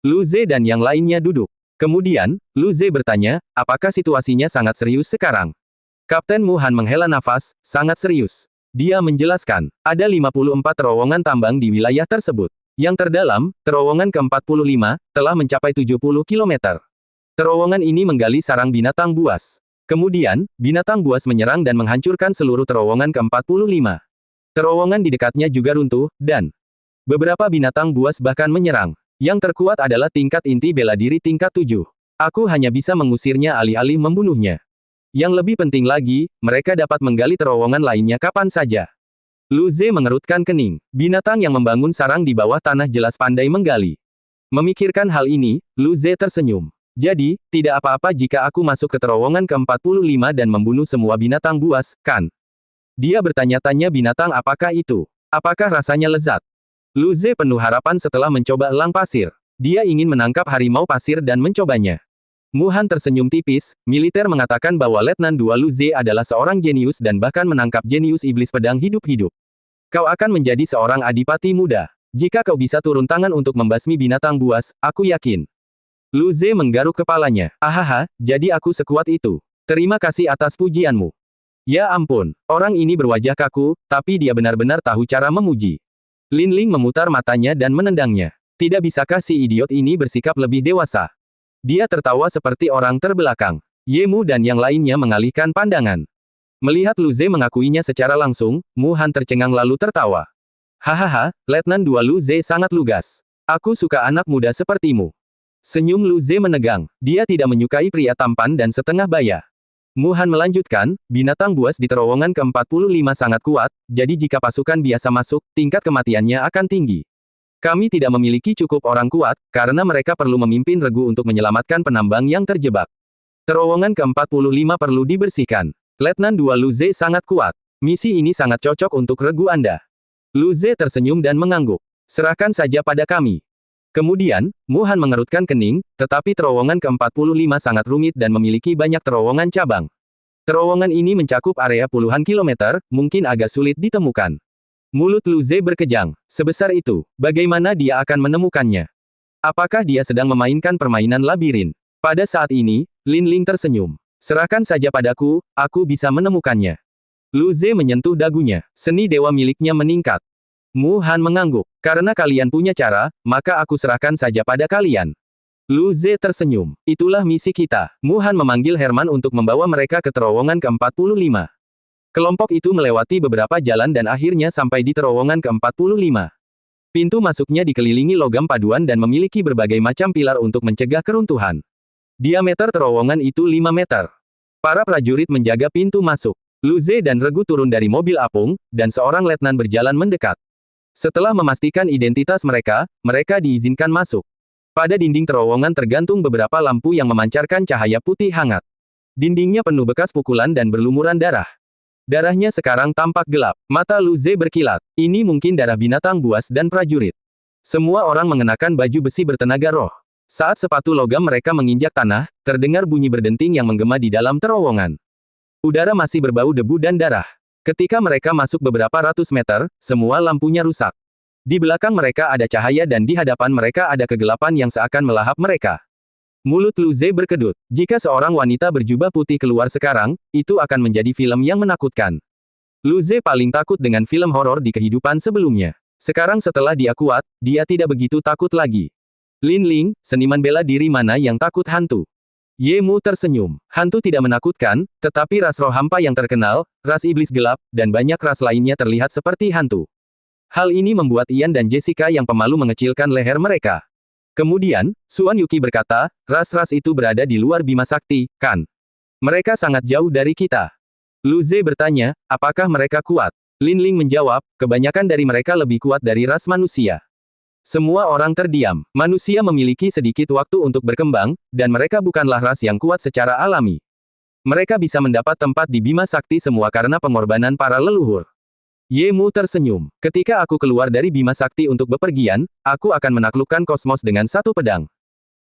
Lu Ze dan yang lainnya duduk. Kemudian, Lu Ze bertanya, apakah situasinya sangat serius sekarang? Kapten Muhan menghela nafas, sangat serius. Dia menjelaskan, ada 54 terowongan tambang di wilayah tersebut. Yang terdalam, terowongan ke-45, telah mencapai 70 km. Terowongan ini menggali sarang binatang buas. Kemudian, binatang buas menyerang dan menghancurkan seluruh terowongan ke-45. Terowongan di dekatnya juga runtuh, dan beberapa binatang buas bahkan menyerang. Yang terkuat adalah tingkat inti bela diri tingkat 7. Aku hanya bisa mengusirnya alih-alih membunuhnya. Yang lebih penting lagi, mereka dapat menggali terowongan lainnya kapan saja. Lu Ze mengerutkan kening. Binatang yang membangun sarang di bawah tanah jelas pandai menggali. Memikirkan hal ini, Lu Ze tersenyum. Jadi, tidak apa-apa jika aku masuk ke terowongan ke-45 dan membunuh semua binatang buas, kan? Dia bertanya-tanya binatang apakah itu. Apakah rasanya lezat? Lu Ze penuh harapan setelah mencoba elang pasir. Dia ingin menangkap harimau pasir dan mencobanya. Mu Han tersenyum tipis, militer mengatakan bahwa Letnan 2 Lu Ze adalah seorang jenius dan bahkan menangkap jenius iblis pedang hidup-hidup. Kau akan menjadi seorang adipati muda. Jika kau bisa turun tangan untuk membasmi binatang buas, aku yakin. Lu Ze menggaruk kepalanya. Ahaha, jadi aku sekuat itu. Terima kasih atas pujianmu. Ya ampun, orang ini berwajah kaku, tapi dia benar-benar tahu cara memuji. Lin Ling memutar matanya dan menendangnya. Tidak bisakah si idiot ini bersikap lebih dewasa? Dia tertawa seperti orang terbelakang. Ye Mu dan yang lainnya mengalihkan pandangan. Melihat Lu Ze mengakuinya secara langsung, Mu Han tercengang lalu tertawa. Hahaha, Letnan 2 Lu Ze sangat lugas. Aku suka anak muda sepertimu. Senyum Lu Ze menegang. Dia tidak menyukai pria tampan dan setengah baya. Mu Han melanjutkan, binatang buas di terowongan ke-45 sangat kuat, jadi jika pasukan biasa masuk, tingkat kematiannya akan tinggi. Kami tidak memiliki cukup orang kuat, karena mereka perlu memimpin regu untuk menyelamatkan penambang yang terjebak. Terowongan ke-45 perlu dibersihkan. Letnan 2 Lu Ze sangat kuat. Misi ini sangat cocok untuk regu Anda. Lu Ze tersenyum dan mengangguk. Serahkan saja pada kami. Kemudian, Mu Han mengerutkan kening, tetapi terowongan ke-45 sangat rumit dan memiliki banyak terowongan cabang. Terowongan ini mencakup area puluhan kilometer, mungkin agak sulit ditemukan. Mulut Lu Ze berkejang. Sebesar itu, bagaimana dia akan menemukannya? Apakah dia sedang memainkan permainan labirin? Pada saat ini, Lin Ling tersenyum. Serahkan saja padaku, aku bisa menemukannya. Lu Ze menyentuh dagunya. Seni dewa miliknya meningkat. Mu Han mengangguk. Karena kalian punya cara, maka aku serahkan saja pada kalian. Lu Ze tersenyum. Itulah misi kita. Mu Han memanggil Herman untuk membawa mereka ke terowongan ke-45. Kelompok itu melewati beberapa jalan dan akhirnya sampai di terowongan ke-45. Pintu masuknya dikelilingi logam paduan dan memiliki berbagai macam pilar untuk mencegah keruntuhan. Diameter terowongan itu 5 meter. Para prajurit menjaga pintu masuk. Lu Ze dan regu turun dari mobil apung, dan seorang letnan berjalan mendekat. Setelah memastikan identitas mereka, mereka diizinkan masuk. Pada dinding terowongan tergantung beberapa lampu yang memancarkan cahaya putih hangat. Dindingnya penuh bekas pukulan dan berlumuran darah. Darahnya sekarang tampak gelap. Mata Lu Ze berkilat. Ini mungkin darah binatang buas dan prajurit. Semua orang mengenakan baju besi bertenaga roh. Saat sepatu logam mereka menginjak tanah, terdengar bunyi berdenting yang menggema di dalam terowongan. Udara masih berbau debu dan darah. Ketika mereka masuk beberapa ratus meter, semua lampunya rusak. Di belakang mereka ada cahaya dan di hadapan mereka ada kegelapan yang seakan melahap mereka. Mulut Lu Ze berkedut. Jika seorang wanita berjubah putih keluar sekarang, itu akan menjadi film yang menakutkan. Lu Ze paling takut dengan film horor di kehidupan sebelumnya. Sekarang setelah dia kuat, dia tidak begitu takut lagi. Lin Ling, seniman bela diri mana yang takut hantu? Ye Mu tersenyum. Hantu tidak menakutkan, tetapi ras roh hampa yang terkenal, ras iblis gelap, dan banyak ras lainnya terlihat seperti hantu. Hal ini membuat Ian dan Jessica yang pemalu mengecilkan leher mereka. Kemudian, Suan Yuki berkata, ras-ras itu berada di luar Bima Sakti, kan? Mereka sangat jauh dari kita. Lu Ze bertanya, apakah mereka kuat? Lin Ling menjawab, kebanyakan dari mereka lebih kuat dari ras manusia. Semua orang terdiam. Manusia memiliki sedikit waktu untuk berkembang, dan mereka bukanlah ras yang kuat secara alami. Mereka bisa mendapat tempat di Bima Sakti semua karena pengorbanan para leluhur. Ye Mu tersenyum. Ketika aku keluar dari Bima Sakti untuk bepergian, aku akan menaklukkan kosmos dengan satu pedang.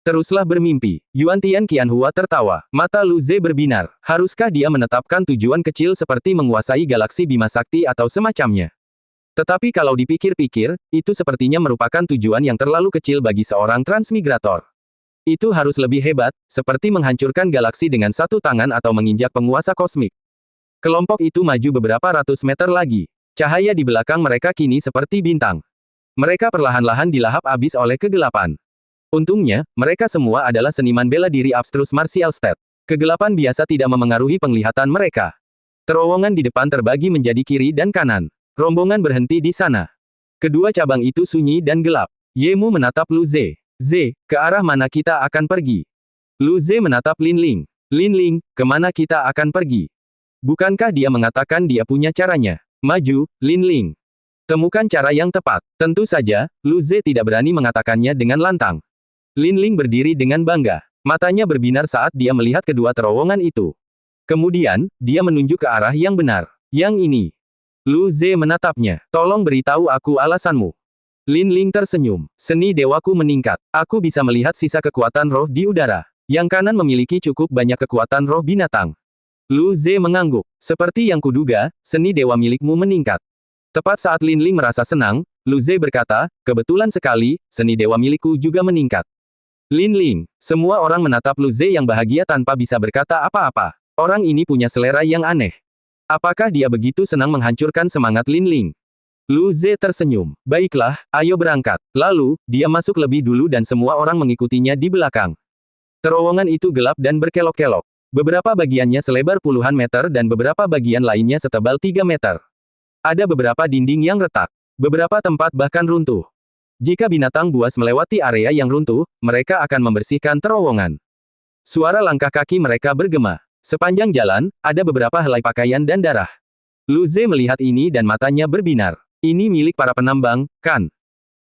Teruslah bermimpi. Yuan Tian Qianhua tertawa. Mata Lu Ze berbinar. Haruskah dia menetapkan tujuan kecil seperti menguasai galaksi Bima Sakti atau semacamnya? Tetapi kalau dipikir-pikir, itu sepertinya merupakan tujuan yang terlalu kecil bagi seorang transmigrator. Itu harus lebih hebat, seperti menghancurkan galaksi dengan satu tangan atau menginjak penguasa kosmik. Kelompok itu maju beberapa ratus meter lagi. Cahaya di belakang mereka kini seperti bintang. Mereka perlahan-lahan dilahap habis oleh kegelapan. Untungnya, mereka semua adalah seniman bela diri abstrus martial state. Kegelapan biasa tidak memengaruhi penglihatan mereka. Terowongan di depan terbagi menjadi kiri dan kanan. Rombongan berhenti di sana. Kedua cabang itu sunyi dan gelap. Ye Mu menatap Lu Ze. Ze, ke arah mana kita akan pergi? Lu Ze menatap Lin Ling. Lin Ling, kemana kita akan pergi? Bukankah dia mengatakan dia punya caranya? Maju, Lin Ling. Temukan cara yang tepat. Tentu saja, Lu Ze tidak berani mengatakannya dengan lantang. Lin Ling berdiri dengan bangga. Matanya berbinar saat dia melihat kedua terowongan itu. Kemudian, dia menunjuk ke arah yang benar. Yang ini. Lu Ze menatapnya. Tolong beritahu aku alasanmu. Lin Ling tersenyum. Seni dewaku meningkat. Aku bisa melihat sisa kekuatan roh di udara. Yang kanan memiliki cukup banyak kekuatan roh binatang. Lu Ze mengangguk. Seperti yang kuduga, seni dewa milikmu meningkat. Tepat saat Lin Ling merasa senang, Lu Ze berkata, kebetulan sekali, seni dewa milikku juga meningkat. Lin Ling, semua orang menatap Lu Ze yang bahagia tanpa bisa berkata apa-apa. Orang ini punya selera yang aneh. Apakah dia begitu senang menghancurkan semangat Lin Ling? Lu Ze tersenyum. Baiklah, ayo berangkat. Lalu, dia masuk lebih dulu dan semua orang mengikutinya di belakang. Terowongan itu gelap dan berkelok-kelok. Beberapa bagiannya selebar puluhan meter dan beberapa bagian lainnya setebal 3 meter. Ada beberapa dinding yang retak. Beberapa tempat bahkan runtuh. Jika binatang buas melewati area yang runtuh, mereka akan membersihkan terowongan. Suara langkah kaki mereka bergema. Sepanjang jalan, ada beberapa helai pakaian dan darah. Lu Ze melihat ini dan matanya berbinar. Ini milik para penambang, kan?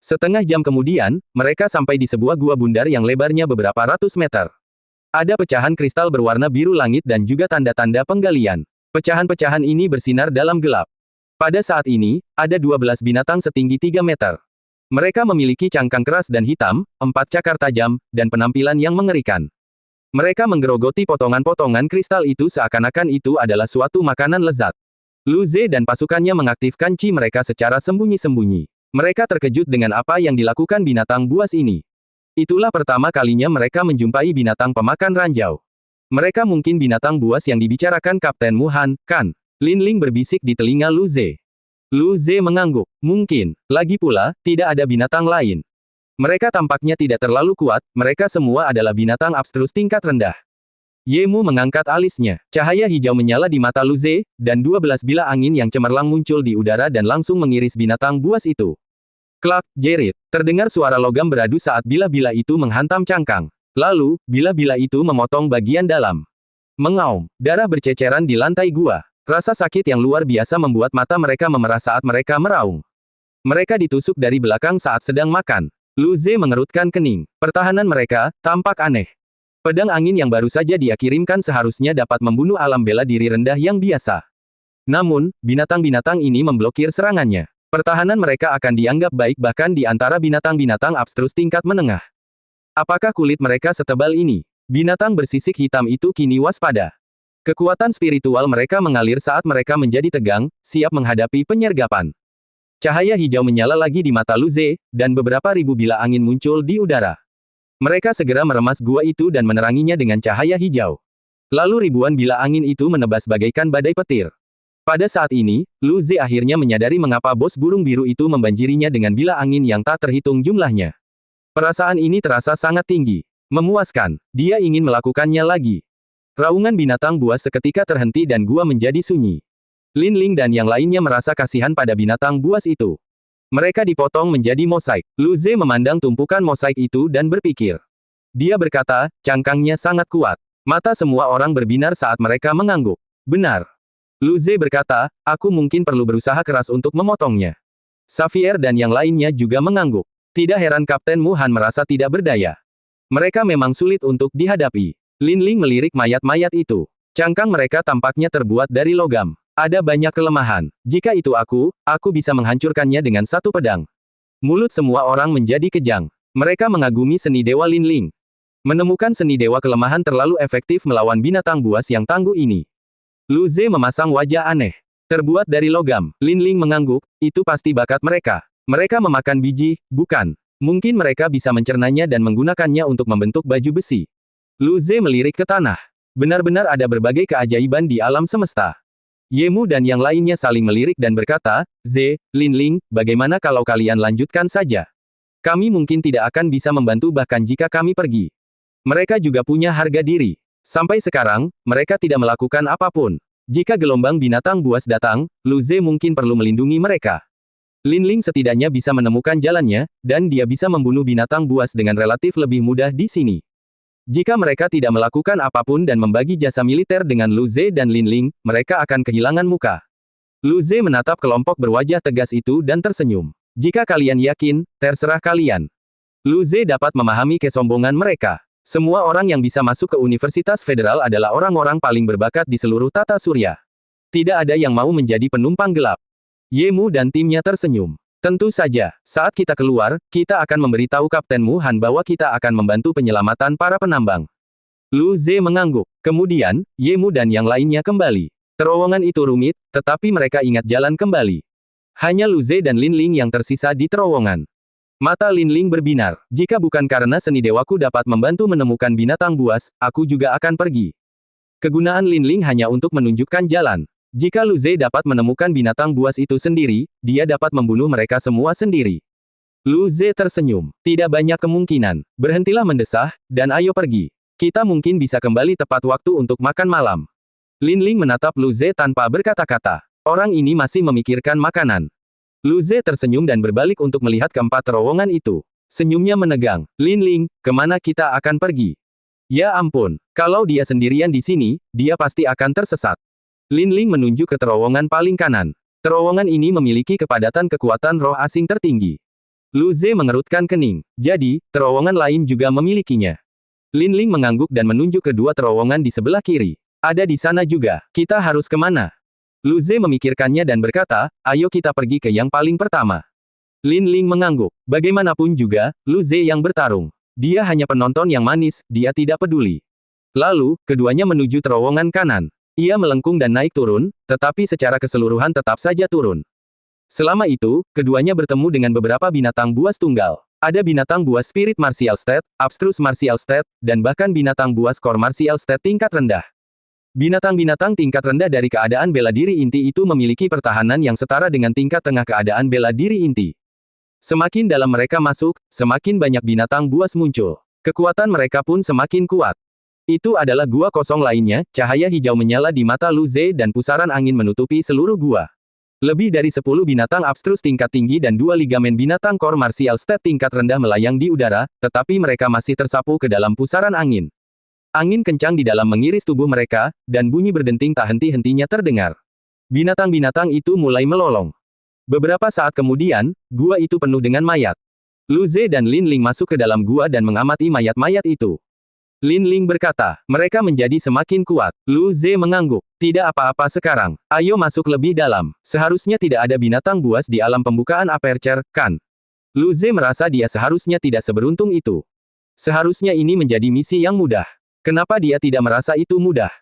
Setengah jam kemudian, mereka sampai di sebuah gua bundar yang lebarnya beberapa ratus meter. Ada pecahan kristal berwarna biru langit dan juga tanda-tanda penggalian. Pecahan-pecahan ini bersinar dalam gelap. Pada saat ini, ada 12 binatang setinggi 3 meter. Mereka memiliki cangkang keras dan hitam, 4 cakar tajam, dan penampilan yang mengerikan. Mereka menggerogoti potongan-potongan kristal itu seakan-akan itu adalah suatu makanan lezat. Lu Ze dan pasukannya mengaktifkan chi mereka secara sembunyi-sembunyi. Mereka terkejut dengan apa yang dilakukan binatang buas ini. Itulah pertama kalinya mereka menjumpai binatang pemakan ranjau. Mereka mungkin binatang buas yang dibicarakan Kapten Mu-Han, kan? Lin Ling berbisik di telinga Lu Ze. Lu Ze mengangguk. Mungkin. Lagi pula, tidak ada binatang lain. Mereka tampaknya tidak terlalu kuat, mereka semua adalah binatang abstrus tingkat rendah. Yemu mengangkat alisnya. Cahaya hijau menyala di mata Lu Ze, dan 12 bilah angin yang cemerlang muncul di udara dan langsung mengiris binatang buas itu. Klak, jerit. Terdengar suara logam beradu saat bilah-bilah itu menghantam cangkang. Lalu, bilah-bilah itu memotong bagian dalam. Mengaum. Darah berceceran di lantai gua. Rasa sakit yang luar biasa membuat mata mereka memerah saat mereka meraung. Mereka ditusuk dari belakang saat sedang makan. Lu Ze mengerutkan kening. Pertahanan mereka tampak aneh. Pedang angin yang baru saja dia kirimkan seharusnya dapat membunuh alam bela diri rendah yang biasa. Namun, binatang-binatang ini memblokir serangannya. Pertahanan mereka akan dianggap baik bahkan di antara binatang-binatang abstrus tingkat menengah. Apakah kulit mereka setebal ini? Binatang bersisik hitam itu kini waspada. Kekuatan spiritual mereka mengalir saat mereka menjadi tegang, siap menghadapi penyergapan. Cahaya hijau menyala lagi di mata Lu Ze, dan beberapa ribu bilah angin muncul di udara. Mereka segera meremas gua itu dan meneranginya dengan cahaya hijau. Lalu ribuan bilah angin itu menebas bagaikan badai petir. Pada saat ini, Lu Ze akhirnya menyadari mengapa bos burung biru itu membanjirinya dengan bilah angin yang tak terhitung jumlahnya. Perasaan ini terasa sangat tinggi. Memuaskan. Dia ingin melakukannya lagi. Raungan binatang buas seketika terhenti dan gua menjadi sunyi. Lin Ling dan yang lainnya merasa kasihan pada binatang buas itu. Mereka dipotong menjadi mosaik. Lu Ze memandang tumpukan mosaik itu dan berpikir. Dia berkata, cangkangnya sangat kuat. Mata semua orang berbinar saat mereka mengangguk. Benar. Lu Ze berkata, aku mungkin perlu berusaha keras untuk memotongnya. Xavier dan yang lainnya juga mengangguk. Tidak heran Kapten Mu-Han merasa tidak berdaya. Mereka memang sulit untuk dihadapi. Lin Ling melirik mayat-mayat itu. Cangkang mereka tampaknya terbuat dari logam. Ada banyak kelemahan. Jika itu aku bisa menghancurkannya dengan satu pedang. Mulut semua orang menjadi kejang. Mereka mengagumi seni dewa Lin Ling. Menemukan seni dewa kelemahan terlalu efektif melawan binatang buas yang tangguh ini. Lu Ze memasang wajah aneh. Terbuat dari logam. Lin Ling mengangguk, itu pasti bakat mereka. Mereka memakan biji, bukan. Mungkin mereka bisa mencernanya dan menggunakannya untuk membentuk baju besi. Lu Ze melirik ke tanah. Benar-benar ada berbagai keajaiban di alam semesta. Yemu dan yang lainnya saling melirik dan berkata, Ze, Lin Ling, bagaimana kalau kalian lanjutkan saja? Kami mungkin tidak akan bisa membantu bahkan jika kami pergi. Mereka juga punya harga diri. Sampai sekarang, mereka tidak melakukan apapun. Jika gelombang binatang buas datang, Lu Ze mungkin perlu melindungi mereka. Lin Ling setidaknya bisa menemukan jalannya, dan dia bisa membunuh binatang buas dengan relatif lebih mudah di sini. Jika mereka tidak melakukan apapun dan membagi jasa militer dengan Lu Ze dan Lin Ling, mereka akan kehilangan muka. Lu Ze menatap kelompok berwajah tegas itu dan tersenyum. Jika kalian yakin, terserah kalian. Lu Ze dapat memahami kesombongan mereka. Semua orang yang bisa masuk ke Universitas Federal adalah orang-orang paling berbakat di seluruh tata surya. Tidak ada yang mau menjadi penumpang gelap. Yemu dan timnya tersenyum. Tentu saja, saat kita keluar, kita akan memberitahu Kaptenmu Han bahwa kita akan membantu penyelamatan para penambang. Lu Ze mengangguk. Kemudian, Yemu dan yang lainnya kembali. Terowongan itu rumit, tetapi mereka ingat jalan kembali. Hanya Lu Ze dan Lin Ling yang tersisa di terowongan. Mata Lin Ling berbinar. Jika bukan karena seni dewaku dapat membantu menemukan binatang buas, aku juga akan pergi. Kegunaan Lin Ling hanya untuk menunjukkan jalan. Jika Lu Ze dapat menemukan binatang buas itu sendiri, dia dapat membunuh mereka semua sendiri. Lu Ze tersenyum. Tidak banyak kemungkinan. Berhentilah mendesah, dan ayo pergi. Kita mungkin bisa kembali tepat waktu untuk makan malam. Lin Ling menatap Lu Ze tanpa berkata-kata. Orang ini masih memikirkan makanan. Lu Ze tersenyum dan berbalik untuk melihat keempat terowongan itu. Senyumnya menegang. Lin Ling, kemana kita akan pergi? Ya ampun, kalau dia sendirian di sini, dia pasti akan tersesat. Lin Ling menunjuk ke terowongan paling kanan. Terowongan ini memiliki kepadatan kekuatan roh asing tertinggi. Lu Ze mengerutkan kening. Jadi, terowongan lain juga memilikinya. Lin Ling mengangguk dan menunjuk kedua terowongan di sebelah kiri. Ada di sana juga. Kita harus kemana? Lu Ze memikirkannya dan berkata, ayo kita pergi ke yang paling pertama. Lin Ling mengangguk. Bagaimanapun juga, Lu Ze yang bertarung. Dia hanya penonton yang manis, dia tidak peduli. Lalu, keduanya menuju terowongan kanan. Ia melengkung dan naik turun, tetapi secara keseluruhan tetap saja turun. Selama itu, keduanya bertemu dengan beberapa binatang buas tunggal. Ada binatang buas Spirit Martial State, Abstruse Martial State, dan bahkan binatang buas Core Martial State tingkat rendah. Binatang-binatang tingkat rendah dari keadaan bela diri inti itu memiliki pertahanan yang setara dengan tingkat tengah keadaan bela diri inti. Semakin dalam mereka masuk, semakin banyak binatang buas muncul. Kekuatan mereka pun semakin kuat. Itu adalah gua kosong lainnya, cahaya hijau menyala di mata Lu Ze dan pusaran angin menutupi seluruh gua. Lebih dari 10 binatang abstrus tingkat tinggi dan 2 ligamen binatang core martial state tingkat rendah melayang di udara, tetapi mereka masih tersapu ke dalam pusaran angin. Angin kencang di dalam mengiris tubuh mereka, dan bunyi berdenting tak henti-hentinya terdengar. Binatang-binatang itu mulai melolong. Beberapa saat kemudian, gua itu penuh dengan mayat. Lu Ze dan Lin Ling masuk ke dalam gua dan mengamati mayat-mayat itu. Lin Ling berkata, mereka menjadi semakin kuat. Lu Ze mengangguk. Tidak apa-apa sekarang. Ayo masuk lebih dalam. Seharusnya tidak ada binatang buas di alam pembukaan aperture, kan? Lu Ze merasa dia seharusnya tidak seberuntung itu. Seharusnya ini menjadi misi yang mudah. Kenapa dia tidak merasa itu mudah?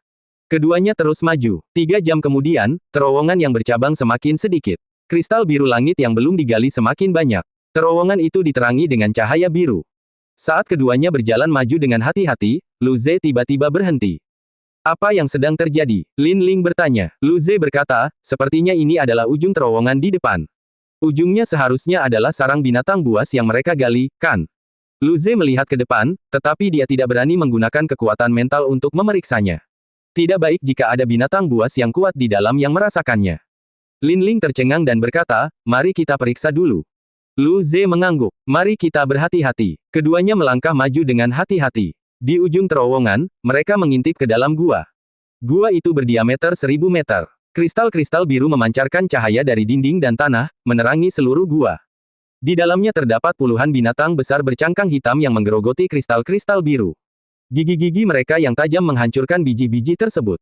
Keduanya terus maju. 3 jam kemudian, terowongan yang bercabang semakin sedikit. Kristal biru langit yang belum digali semakin banyak. Terowongan itu diterangi dengan cahaya biru. Saat keduanya berjalan maju dengan hati-hati, Lu Ze tiba-tiba berhenti. Apa yang sedang terjadi? Lin Ling bertanya. Lu Ze berkata, sepertinya ini adalah ujung terowongan di depan. Ujungnya seharusnya adalah sarang binatang buas yang mereka gali, kan? Lu Ze melihat ke depan, tetapi dia tidak berani menggunakan kekuatan mental untuk memeriksanya. Tidak baik jika ada binatang buas yang kuat di dalam yang merasakannya. Lin Ling tercengang dan berkata, mari kita periksa dulu. Lu Ze mengangguk. Mari kita berhati-hati. Keduanya melangkah maju dengan hati-hati. Di ujung terowongan, mereka mengintip ke dalam gua. Gua itu berdiameter 1000 meter. Kristal-kristal biru memancarkan cahaya dari dinding dan tanah, menerangi seluruh gua. Di dalamnya terdapat puluhan binatang besar bercangkang hitam yang menggerogoti kristal-kristal biru. Gigi-gigi mereka yang tajam menghancurkan biji-biji tersebut.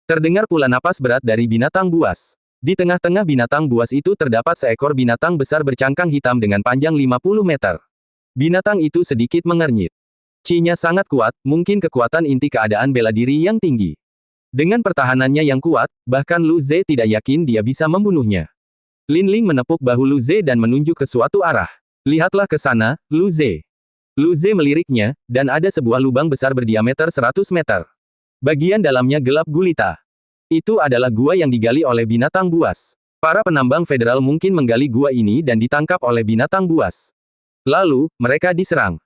Terdengar pula napas berat dari binatang buas. Di tengah-tengah binatang buas itu terdapat seekor binatang besar bercangkang hitam dengan panjang 50 meter. Binatang itu sedikit mengernyit. Ci-nya sangat kuat, mungkin kekuatan inti keadaan bela diri yang tinggi. Dengan pertahanannya yang kuat, bahkan Lu Ze tidak yakin dia bisa membunuhnya. Lin Ling menepuk bahu Lu Ze dan menunjuk ke suatu arah. Lihatlah ke sana, Lu Ze. Lu Ze meliriknya, dan ada sebuah lubang besar berdiameter 100 meter. Bagian dalamnya gelap gulita. Itu adalah gua yang digali oleh binatang buas. Para penambang federal mungkin menggali gua ini dan ditangkap oleh binatang buas. Lalu, mereka diserang.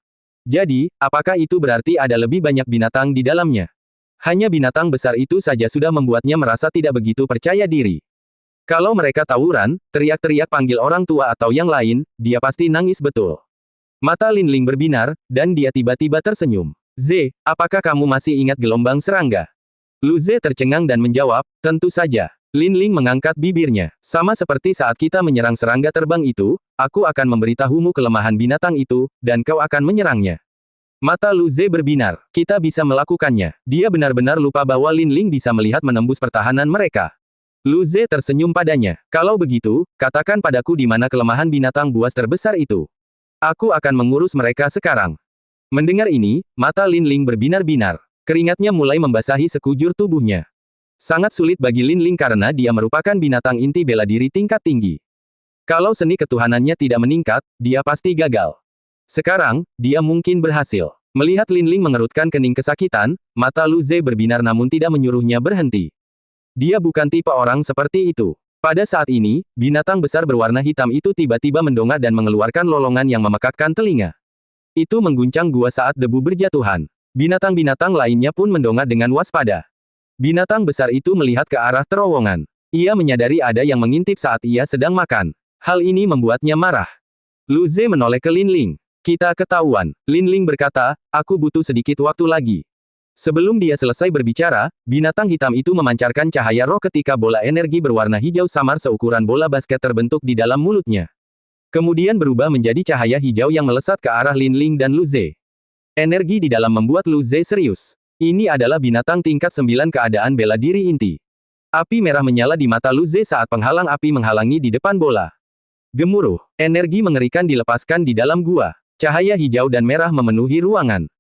Jadi, apakah itu berarti ada lebih banyak binatang di dalamnya? Hanya binatang besar itu saja sudah membuatnya merasa tidak begitu percaya diri. Kalau mereka tawuran, teriak-teriak panggil orang tua atau yang lain, dia pasti nangis betul. Mata Lin Ling berbinar, dan dia tiba-tiba tersenyum. Ze, apakah kamu masih ingat gelombang serangga? Lu Ze tercengang dan menjawab, tentu saja. Lin Ling mengangkat bibirnya. Sama seperti saat kita menyerang serangga terbang itu, aku akan memberitahumu kelemahan binatang itu, dan kau akan menyerangnya. Mata Lu Ze berbinar. Kita bisa melakukannya. Dia benar-benar lupa bahwa Lin Ling bisa melihat menembus pertahanan mereka. Lu Ze tersenyum padanya. Kalau begitu, katakan padaku di mana kelemahan binatang buas terbesar itu. Aku akan mengurus mereka sekarang. Mendengar ini, mata Lin Ling berbinar-binar. Keringatnya mulai membasahi sekujur tubuhnya. Sangat sulit bagi Lin Ling karena dia merupakan binatang inti bela diri tingkat tinggi. Kalau seni ketuhanannya tidak meningkat, dia pasti gagal. Sekarang, dia mungkin berhasil. Melihat Lin Ling mengerutkan kening kesakitan, mata Lu Ze berbinar namun tidak menyuruhnya berhenti. Dia bukan tipe orang seperti itu. Pada saat ini, binatang besar berwarna hitam itu tiba-tiba mendongak dan mengeluarkan lolongan yang memekakkan telinga. Itu mengguncang gua saat debu berjatuhan. Binatang-binatang lainnya pun mendongak dengan waspada. Binatang besar itu melihat ke arah terowongan. Ia menyadari ada yang mengintip saat ia sedang makan. Hal ini membuatnya marah. Lu Ze menoleh ke Lin Ling. Kita ketahuan. Lin Ling berkata, aku butuh sedikit waktu lagi. Sebelum dia selesai berbicara, binatang hitam itu memancarkan cahaya roh ketika bola energi berwarna hijau samar seukuran bola basket terbentuk di dalam mulutnya. Kemudian berubah menjadi cahaya hijau yang melesat ke arah Lin Ling dan Lu Ze. Energi di dalam membuat Lu Ze serius. Ini adalah binatang tingkat 9 keadaan bela diri inti. Api merah menyala di mata Lu Ze saat penghalang api menghalangi di depan bola. Gemuruh, energi mengerikan dilepaskan di dalam gua. Cahaya hijau dan merah memenuhi ruangan.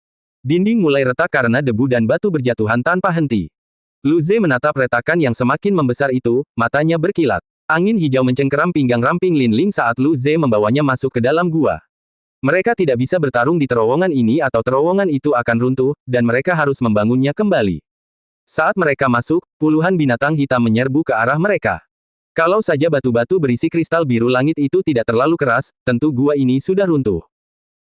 Dinding mulai retak karena debu dan batu berjatuhan tanpa henti. Lu Ze menatap retakan yang semakin membesar itu, matanya berkilat. Angin hijau mencengkeram pinggang ramping Lin Ling saat Lu Ze membawanya masuk ke dalam gua. Mereka tidak bisa bertarung di terowongan ini atau terowongan itu akan runtuh, dan mereka harus membangunnya kembali. Saat mereka masuk, puluhan binatang hitam menyerbu ke arah mereka. Kalau saja batu-batu berisi kristal biru langit itu tidak terlalu keras, tentu gua ini sudah runtuh.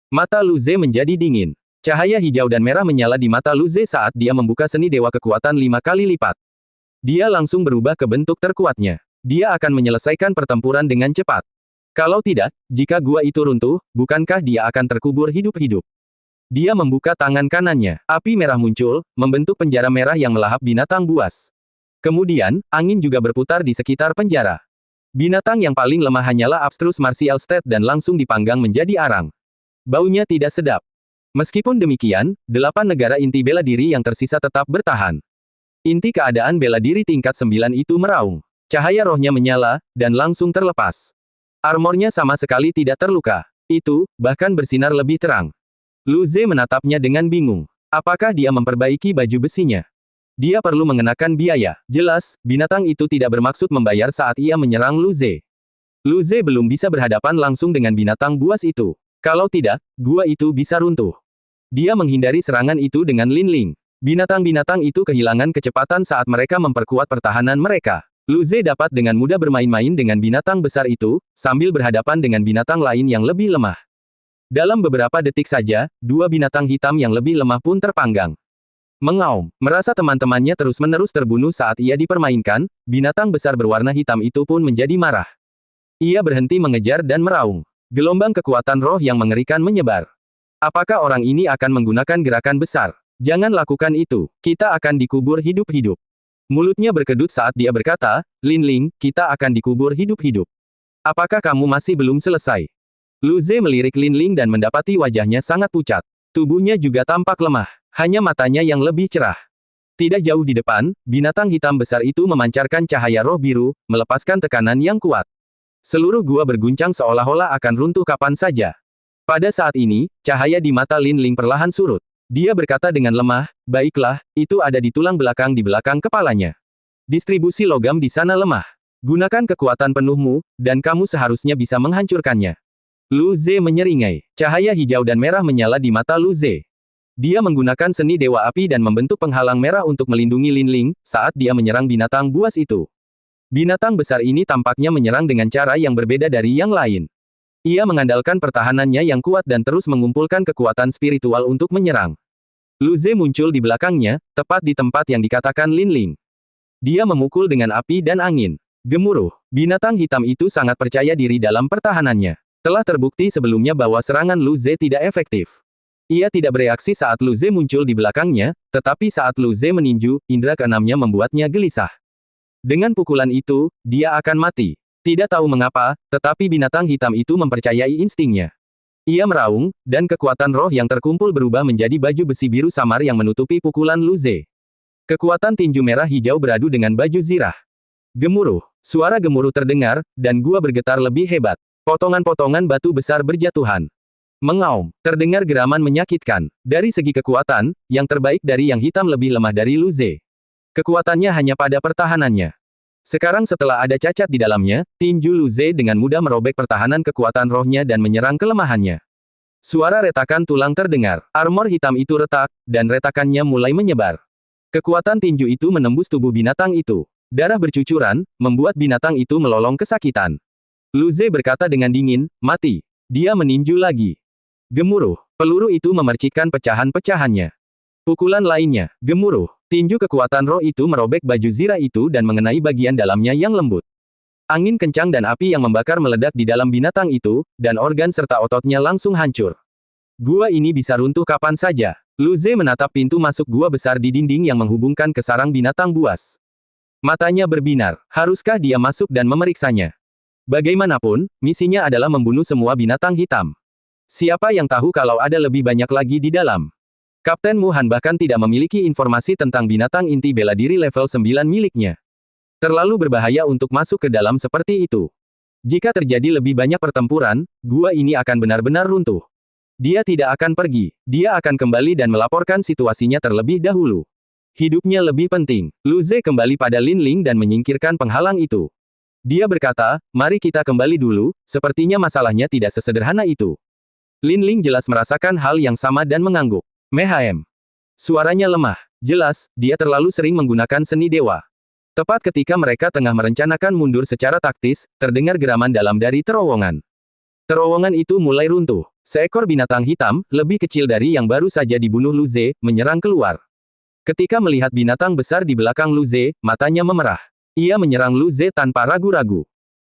Mata Lu Ze menjadi dingin. Cahaya hijau dan merah menyala di mata Lu Ze saat dia membuka seni dewa kekuatan 5 kali lipat. Dia langsung berubah ke bentuk terkuatnya. Dia akan menyelesaikan pertempuran dengan cepat. Kalau tidak, jika gua itu runtuh, bukankah dia akan terkubur hidup-hidup? Dia membuka tangan kanannya. Api merah muncul, membentuk penjara merah yang melahap binatang buas. Kemudian, angin juga berputar di sekitar penjara. Binatang yang paling lemah hanyalah Abstrus Martial State dan langsung dipanggang menjadi arang. Baunya tidak sedap. Meskipun demikian, 8 negara inti bela diri yang tersisa tetap bertahan. Inti keadaan bela diri tingkat 9 itu meraung. Cahaya rohnya menyala, dan langsung terlepas. Armornya sama sekali tidak terluka. Itu, bahkan bersinar lebih terang. Lu Ze menatapnya dengan bingung. Apakah dia memperbaiki baju besinya? Dia perlu mengenakan biaya. Jelas, binatang itu tidak bermaksud membayar saat ia menyerang Lu Ze. Lu Ze belum bisa berhadapan langsung dengan binatang buas itu. Kalau tidak, gua itu bisa runtuh. Dia menghindari serangan itu dengan Lin Ling. Binatang-binatang itu kehilangan kecepatan saat mereka memperkuat pertahanan mereka. Lu Ze dapat dengan mudah bermain-main dengan binatang besar itu, sambil berhadapan dengan binatang lain yang lebih lemah. Dalam beberapa detik saja, 2 binatang hitam yang lebih lemah pun terpanggang. Mengaum, merasa teman-temannya terus-menerus terbunuh saat ia dipermainkan, binatang besar berwarna hitam itu pun menjadi marah. Ia berhenti mengejar dan meraung. Gelombang kekuatan roh yang mengerikan menyebar. Apakah orang ini akan menggunakan gerakan besar? Jangan lakukan itu, kita akan dikubur hidup-hidup. Mulutnya berkedut saat dia berkata, Lin Ling, kita akan dikubur hidup-hidup. Apakah kamu masih belum selesai? Lu Ze melirik Lin Ling dan mendapati wajahnya sangat pucat. Tubuhnya juga tampak lemah, hanya matanya yang lebih cerah. Tidak jauh di depan, binatang hitam besar itu memancarkan cahaya roh biru, melepaskan tekanan yang kuat. Seluruh gua berguncang seolah-olah akan runtuh kapan saja. Pada saat ini, cahaya di mata Lin Ling perlahan surut. Dia berkata dengan lemah, baiklah, itu ada di tulang belakang di belakang kepalanya. Distribusi logam di sana lemah. Gunakan kekuatan penuhmu, dan kamu seharusnya bisa menghancurkannya. Lu Ze menyeringai. Cahaya hijau dan merah menyala di mata Lu Ze. Dia menggunakan seni dewa api dan membentuk penghalang merah untuk melindungi Lin Ling, saat dia menyerang binatang buas itu. Binatang besar ini tampaknya menyerang dengan cara yang berbeda dari yang lain. Ia mengandalkan pertahanannya yang kuat dan terus mengumpulkan kekuatan spiritual untuk menyerang. Lu Ze muncul di belakangnya, tepat di tempat yang dikatakan Lin Ling. Dia memukul dengan api dan angin. Gemuruh. Binatang hitam itu sangat percaya diri dalam pertahanannya. Telah terbukti sebelumnya bahwa serangan Lu Ze tidak efektif. Ia tidak bereaksi saat Lu Ze muncul di belakangnya, tetapi saat Lu Ze meninju, indera keenamnya membuatnya gelisah. Dengan pukulan itu, dia akan mati. Tidak tahu mengapa, tetapi binatang hitam itu mempercayai instingnya. Ia meraung, dan kekuatan roh yang terkumpul berubah menjadi baju besi biru samar yang menutupi pukulan Lu Ze. Kekuatan tinju merah hijau beradu dengan baju zirah. Gemuruh. Suara gemuruh terdengar, dan gua bergetar lebih hebat. Potongan-potongan batu besar berjatuhan. Mengaum. Terdengar geraman menyakitkan. Dari segi kekuatan, yang terbaik dari yang hitam lebih lemah dari Lu Ze. Kekuatannya hanya pada pertahanannya. Sekarang setelah ada cacat di dalamnya, tinju Lu Ze dengan mudah merobek pertahanan kekuatan rohnya dan menyerang kelemahannya. Suara retakan tulang terdengar. Armor hitam itu retak, dan retakannya mulai menyebar. Kekuatan tinju itu menembus tubuh binatang itu. Darah bercucuran, membuat binatang itu melolong kesakitan. Lu Ze berkata dengan dingin, mati. Dia meninju lagi. Gemuruh. Peluru itu memercikkan pecahan-pecahannya. Pukulan lainnya. Gemuruh. Tinju kekuatan roh itu merobek baju zirah itu dan mengenai bagian dalamnya yang lembut. Angin kencang dan api yang membakar meledak di dalam binatang itu, dan organ serta ototnya langsung hancur. Gua ini bisa runtuh kapan saja. Lu Ze menatap pintu masuk gua besar di dinding yang menghubungkan ke sarang binatang buas. Matanya berbinar. Haruskah dia masuk dan memeriksanya? Bagaimanapun, misinya adalah membunuh semua binatang hitam. Siapa yang tahu kalau ada lebih banyak lagi di dalam? Kapten Mu Han bahkan tidak memiliki informasi tentang binatang inti bela diri level 9 miliknya. Terlalu berbahaya untuk masuk ke dalam seperti itu. Jika terjadi lebih banyak pertempuran, gua ini akan benar-benar runtuh. Dia tidak akan pergi. Dia akan kembali dan melaporkan situasinya terlebih dahulu. Hidupnya lebih penting. Lu Ze kembali pada Lin Ling dan menyingkirkan penghalang itu. Dia berkata, mari kita kembali dulu, sepertinya masalahnya tidak sesederhana itu. Lin Ling jelas merasakan hal yang sama dan mengangguk. Mehem. Suaranya lemah. Jelas, dia terlalu sering menggunakan seni dewa. Tepat ketika mereka tengah merencanakan mundur secara taktis, terdengar geraman dalam dari terowongan. Terowongan itu mulai runtuh. Seekor binatang hitam, lebih kecil dari yang baru saja dibunuh Lu Ze, menyerang keluar. Ketika melihat binatang besar di belakang Lu Ze, matanya memerah. Ia menyerang Lu Ze tanpa ragu-ragu.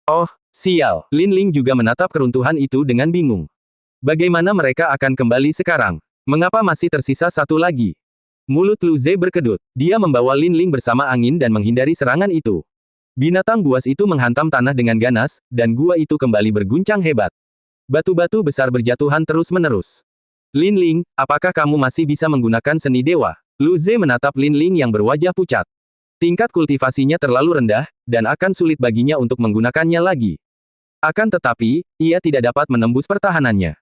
Oh, sial. Lin Ling juga menatap keruntuhan itu dengan bingung. Bagaimana mereka akan kembali sekarang? Mengapa masih tersisa satu lagi? Mulut Lu Ze berkedut. Dia membawa Lin Ling bersama angin dan menghindari serangan itu. Binatang buas itu menghantam tanah dengan ganas, dan gua itu kembali berguncang hebat. Batu-batu besar berjatuhan terus-menerus. Lin Ling, apakah kamu masih bisa menggunakan seni dewa? Lu Ze menatap Lin Ling yang berwajah pucat. Tingkat kultivasinya terlalu rendah, dan akan sulit baginya untuk menggunakannya lagi. Akan tetapi, ia tidak dapat menembus pertahanannya.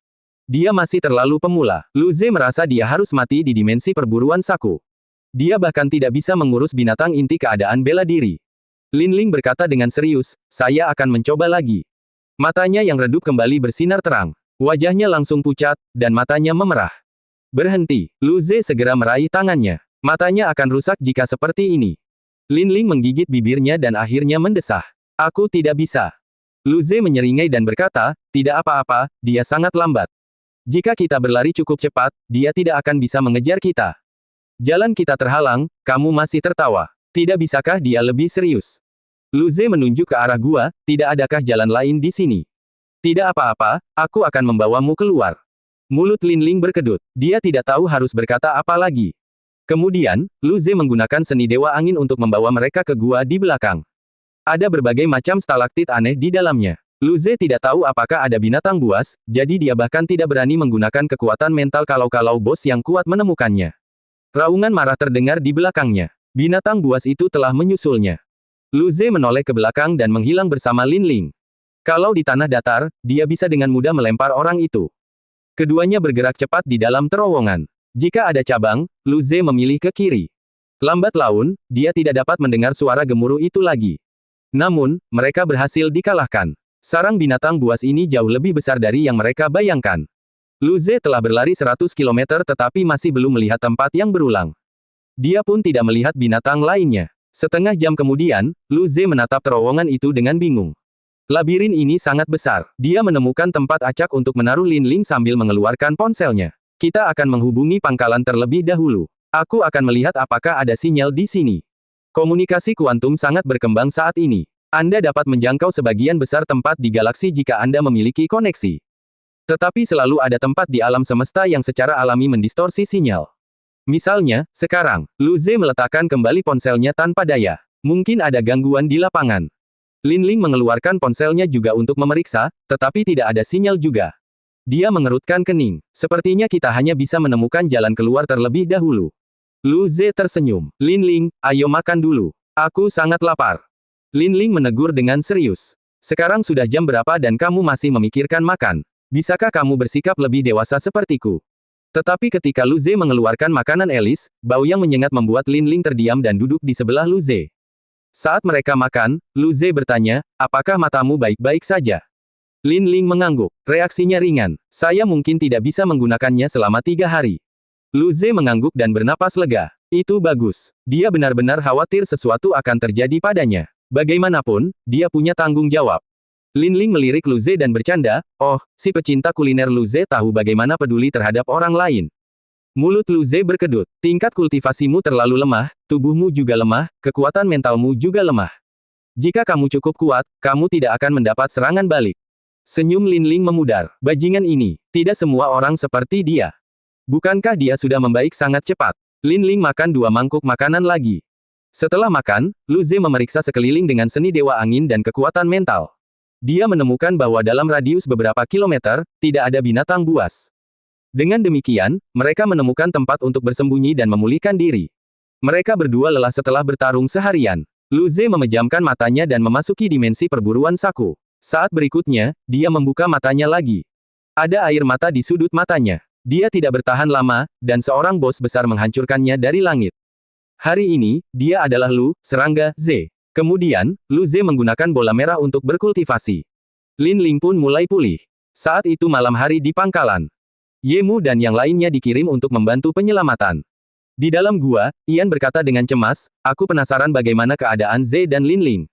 Dia masih terlalu pemula. Lu Ze merasa dia harus mati di dimensi perburuan saku. Dia bahkan tidak bisa mengurus binatang inti keadaan bela diri. Lin Ling berkata dengan serius, saya akan mencoba lagi. Matanya yang redup kembali bersinar terang. Wajahnya langsung pucat, dan matanya memerah. Berhenti. Lu Ze segera meraih tangannya. Matanya akan rusak jika seperti ini. Lin Ling menggigit bibirnya dan akhirnya mendesah. Aku tidak bisa. Lu Ze menyeringai dan berkata, tidak apa-apa, dia sangat lambat. Jika kita berlari cukup cepat, dia tidak akan bisa mengejar kita. Jalan kita terhalang, kamu masih tertawa. Tidak bisakah dia lebih serius? Lu Ze menunjuk ke arah gua, tidak adakah jalan lain di sini? Tidak apa-apa, aku akan membawamu keluar. Mulut Lin Ling berkedut. Dia tidak tahu harus berkata apa lagi. Kemudian, Lu Ze menggunakan seni dewa angin untuk membawa mereka ke gua di belakang. Ada berbagai macam stalaktit aneh di dalamnya. Lu Ze tidak tahu apakah ada binatang buas, jadi dia bahkan tidak berani menggunakan kekuatan mental kalau-kalau bos yang kuat menemukannya. Raungan marah terdengar di belakangnya. Binatang buas itu telah menyusulnya. Lu Ze menoleh ke belakang dan menghilang bersama Lin Ling. Kalau di tanah datar, dia bisa dengan mudah melempar orang itu. Keduanya bergerak cepat di dalam terowongan. Jika ada cabang, Lu Ze memilih ke kiri. Lambat laun, dia tidak dapat mendengar suara gemuruh itu lagi. Namun, mereka berhasil dikalahkan. Sarang binatang buas ini jauh lebih besar dari yang mereka bayangkan. Lu Ze telah berlari 100 km tetapi masih belum melihat tempat yang berulang. Dia pun tidak melihat binatang lainnya. Setengah jam kemudian, Lu Ze menatap terowongan itu dengan bingung. Labirin ini sangat besar. Dia menemukan tempat acak untuk menaruh Lin Ling sambil mengeluarkan ponselnya. Kita akan menghubungi pangkalan terlebih dahulu. Aku akan melihat apakah ada sinyal di sini. Komunikasi kuantum sangat berkembang saat ini. Anda dapat menjangkau sebagian besar tempat di galaksi jika Anda memiliki koneksi. Tetapi selalu ada tempat di alam semesta yang secara alami mendistorsi sinyal. Misalnya, sekarang, Lu Ze meletakkan kembali ponselnya tanpa daya. Mungkin ada gangguan di lapangan. Linling mengeluarkan ponselnya juga untuk memeriksa, tetapi tidak ada sinyal juga. Dia mengerutkan kening. Sepertinya kita hanya bisa menemukan jalan keluar terlebih dahulu. Lu Ze tersenyum. Linling, ayo makan dulu. Aku sangat lapar. Linling menegur dengan serius. Sekarang sudah jam berapa dan kamu masih memikirkan makan? Bisakah kamu bersikap lebih dewasa sepertiku? Tetapi ketika Lu Ze mengeluarkan makanan Alice, bau yang menyengat membuat Linling terdiam dan duduk di sebelah Lu Ze. Saat mereka makan, Lu Ze bertanya, apakah matamu baik-baik saja? Linling mengangguk. Reaksinya ringan. Saya mungkin tidak bisa menggunakannya selama 3 hari. Lu Ze mengangguk dan bernapas lega. Itu bagus. Dia benar-benar khawatir sesuatu akan terjadi padanya. Bagaimanapun, dia punya tanggung jawab. Linling melirik Lu Ze dan bercanda, oh, si pecinta kuliner Lu Ze tahu bagaimana peduli terhadap orang lain. Mulut Lu Ze berkedut. Tingkat kultivasimu terlalu lemah, tubuhmu juga lemah, kekuatan mentalmu juga lemah. Jika kamu cukup kuat, kamu tidak akan mendapat serangan balik. Senyum Linling memudar. Bajingan ini, tidak semua orang seperti dia. Bukankah dia sudah membaik sangat cepat? Linling makan 2 mangkuk makanan lagi. Setelah makan, Lu Ze memeriksa sekeliling dengan seni dewa angin dan kekuatan mental. Dia menemukan bahwa dalam radius beberapa kilometer, tidak ada binatang buas. Dengan demikian, mereka menemukan tempat untuk bersembunyi dan memulihkan diri. Mereka berdua lelah setelah bertarung seharian. Lu Ze memejamkan matanya dan memasuki dimensi perburuan Saku. Saat berikutnya, dia membuka matanya lagi. Ada air mata di sudut matanya. Dia tidak bertahan lama, dan seorang bos besar menghancurkannya dari langit. Hari ini, dia adalah Lu, serangga, Ze. Kemudian, Lu Ze menggunakan bola merah untuk berkultivasi. Linling pun mulai pulih. Saat itu malam hari di pangkalan. Yemu dan yang lainnya dikirim untuk membantu penyelamatan. Di dalam gua, Ian berkata dengan cemas, aku penasaran bagaimana keadaan Ze dan Linling.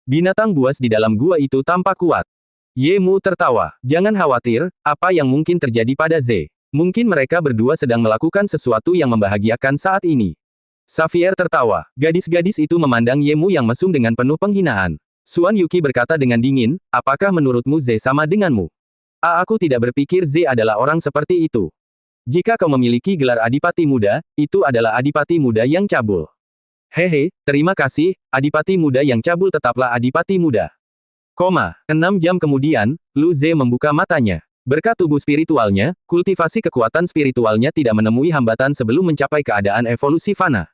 Binatang buas di dalam gua itu tampak kuat. Yemu tertawa. Jangan khawatir, apa yang mungkin terjadi pada Ze? Mungkin mereka berdua sedang melakukan sesuatu yang membahagiakan saat ini. Xavier tertawa. Gadis-gadis itu memandang Yemu yang mesum dengan penuh penghinaan. Xuan Yuqi berkata dengan dingin, apakah menurutmu Ze sama denganmu? Aku tidak berpikir Ze adalah orang seperti itu. Jika kau memiliki gelar Adipati Muda, itu adalah Adipati Muda yang cabul. Hehe, terima kasih, Adipati Muda yang cabul tetaplah Adipati Muda. 6 jam kemudian, Lu Ze membuka matanya. Berkat tubuh spiritualnya, kultivasi kekuatan spiritualnya tidak menemui hambatan sebelum mencapai keadaan evolusi fana.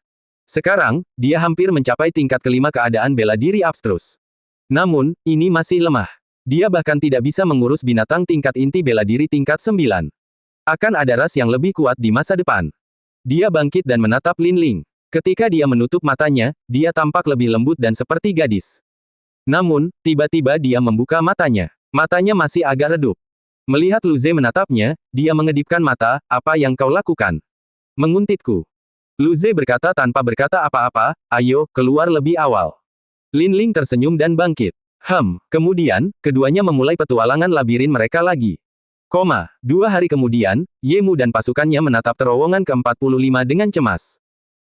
Sekarang, dia hampir mencapai tingkat kelima keadaan bela diri abstrus. Namun, ini masih lemah. Dia bahkan tidak bisa mengurus binatang tingkat inti bela diri tingkat 9. Akan ada ras yang lebih kuat di masa depan. Dia bangkit dan menatap Linling. Ketika dia menutup matanya, dia tampak lebih lembut dan seperti gadis. Namun, tiba-tiba dia membuka matanya. Matanya masih agak redup. Melihat Lu Ze menatapnya, dia mengedipkan mata, apa yang kau lakukan? Menguntitku. Lu Ze berkata tanpa berkata apa-apa, ayo, keluar lebih awal. Linling tersenyum dan bangkit. Kemudian, keduanya memulai petualangan labirin mereka lagi. 2 hari kemudian, Yemu dan pasukannya menatap terowongan ke-45 dengan cemas.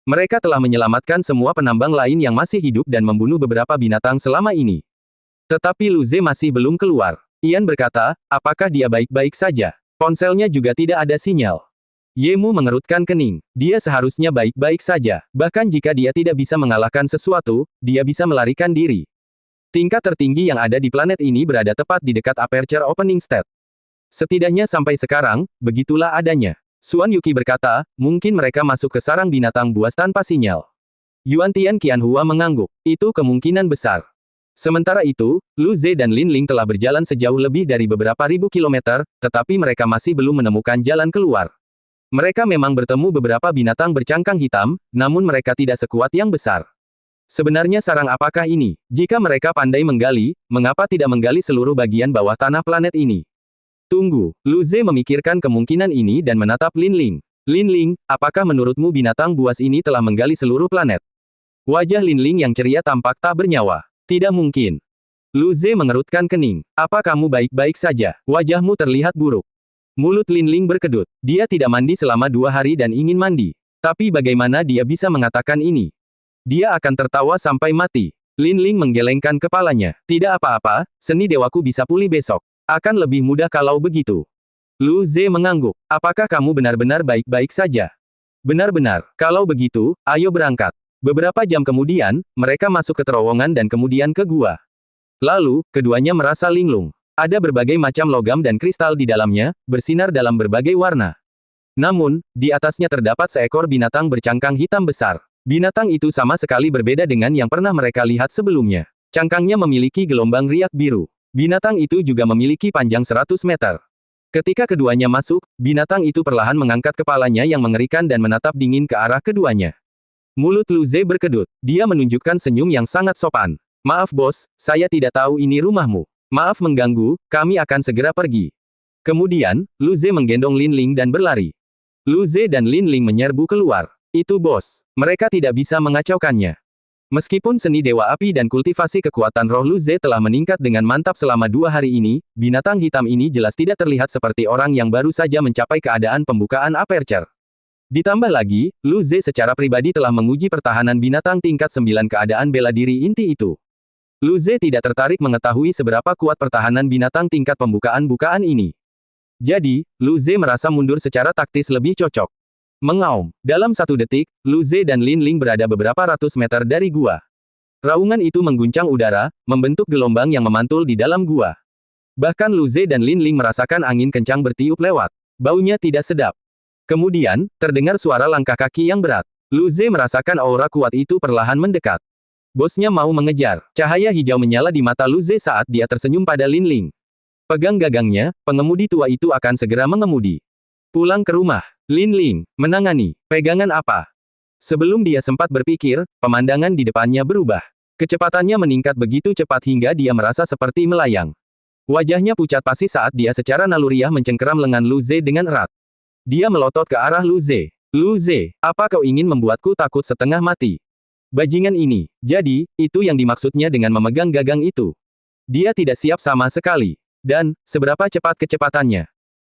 Mereka telah menyelamatkan semua penambang lain yang masih hidup dan membunuh beberapa binatang selama ini. Tetapi Lu Ze masih belum keluar. Ian berkata, apakah dia baik-baik saja? Ponselnya juga tidak ada sinyal. Yemu mengerutkan kening. Dia seharusnya baik-baik saja. Bahkan jika dia tidak bisa mengalahkan sesuatu, dia bisa melarikan diri. Tingkat tertinggi yang ada di planet ini berada tepat di dekat aperture opening state. Setidaknya sampai sekarang, begitulah adanya. Xuan Yuqi berkata, mungkin mereka masuk ke sarang binatang buas tanpa sinyal. Yuan Tian Qianhua mengangguk. Itu kemungkinan besar. Sementara itu, Lu Ze dan Linling telah berjalan sejauh lebih dari beberapa ribu kilometer, tetapi mereka masih belum menemukan jalan keluar. Mereka memang bertemu beberapa binatang bercangkang hitam, namun mereka tidak sekuat yang besar. Sebenarnya sarang apakah ini? Jika mereka pandai menggali, mengapa tidak menggali seluruh bagian bawah tanah planet ini? Tunggu, Lu Ze memikirkan kemungkinan ini dan menatap Linling. Linling, apakah menurutmu binatang buas ini telah menggali seluruh planet? Wajah Linling yang ceria tampak tak bernyawa. Tidak mungkin. Lu Ze mengerutkan kening. Apa kamu baik-baik saja? Wajahmu terlihat buruk. Mulut Linling berkedut. Dia tidak mandi selama 2 hari dan ingin mandi. Tapi bagaimana dia bisa mengatakan ini? Dia akan tertawa sampai mati. Linling menggelengkan kepalanya. Tidak apa-apa, seni dewaku bisa pulih besok. Akan lebih mudah kalau begitu. Lu Ze mengangguk. Apakah kamu benar-benar baik-baik saja? Benar-benar. Kalau begitu, ayo berangkat. Beberapa jam kemudian, mereka masuk ke terowongan dan kemudian ke gua. Lalu, keduanya merasa linglung. Ada berbagai macam logam dan kristal di dalamnya, bersinar dalam berbagai warna. Namun, di atasnya terdapat seekor binatang bercangkang hitam besar. Binatang itu sama sekali berbeda dengan yang pernah mereka lihat sebelumnya. Cangkangnya memiliki gelombang riak biru. Binatang itu juga memiliki panjang 100 meter. Ketika keduanya masuk, binatang itu perlahan mengangkat kepalanya yang mengerikan dan menatap dingin ke arah keduanya. Mulut Lu Ze berkedut. Dia menunjukkan senyum yang sangat sopan. Maaf bos, saya tidak tahu ini rumahmu. Maaf mengganggu, kami akan segera pergi. Kemudian, Lu Ze menggendong Lin Ling dan berlari. Lu Ze dan Lin Ling menyerbu keluar. Itu bos. Mereka tidak bisa mengacaukannya. Meskipun seni Dewa Api dan kultivasi kekuatan roh Lu Ze telah meningkat dengan mantap selama 2 hari ini, binatang hitam ini jelas tidak terlihat seperti orang yang baru saja mencapai keadaan pembukaan aperture. Ditambah lagi, Lu Ze secara pribadi telah menguji pertahanan binatang tingkat 9 keadaan bela diri inti itu. Lu Ze tidak tertarik mengetahui seberapa kuat pertahanan binatang tingkat pembukaan-bukaan ini. Jadi, Lu Ze merasa mundur secara taktis lebih cocok. Mengaum. Dalam 1 detik, Lu Ze dan Lin Ling berada beberapa ratus meter dari gua. Raungan itu mengguncang udara, membentuk gelombang yang memantul di dalam gua. Bahkan Lu Ze dan Lin Ling merasakan angin kencang bertiup lewat. Baunya tidak sedap. Kemudian, terdengar suara langkah kaki yang berat. Lu Ze merasakan aura kuat itu perlahan mendekat. Bosnya mau mengejar. Cahaya hijau menyala di mata Lu Ze saat dia tersenyum pada Lin Ling. Pegang gagangnya, pengemudi tua itu akan segera mengemudi. Pulang ke rumah. Lin Ling menangani. Pegangan apa? Sebelum dia sempat berpikir, pemandangan di depannya berubah. Kecepatannya meningkat begitu cepat hingga dia merasa seperti melayang. Wajahnya pucat pasi saat dia secara naluriah mencengkeram lengan Lu Ze dengan erat. Dia melotot ke arah Lu Ze. Lu Ze, apa kau ingin membuatku takut setengah mati? Bajingan ini. Jadi, itu yang dimaksudnya dengan memegang gagang itu. Dia tidak siap sama sekali. Dan, seberapa cepat kecepatannya?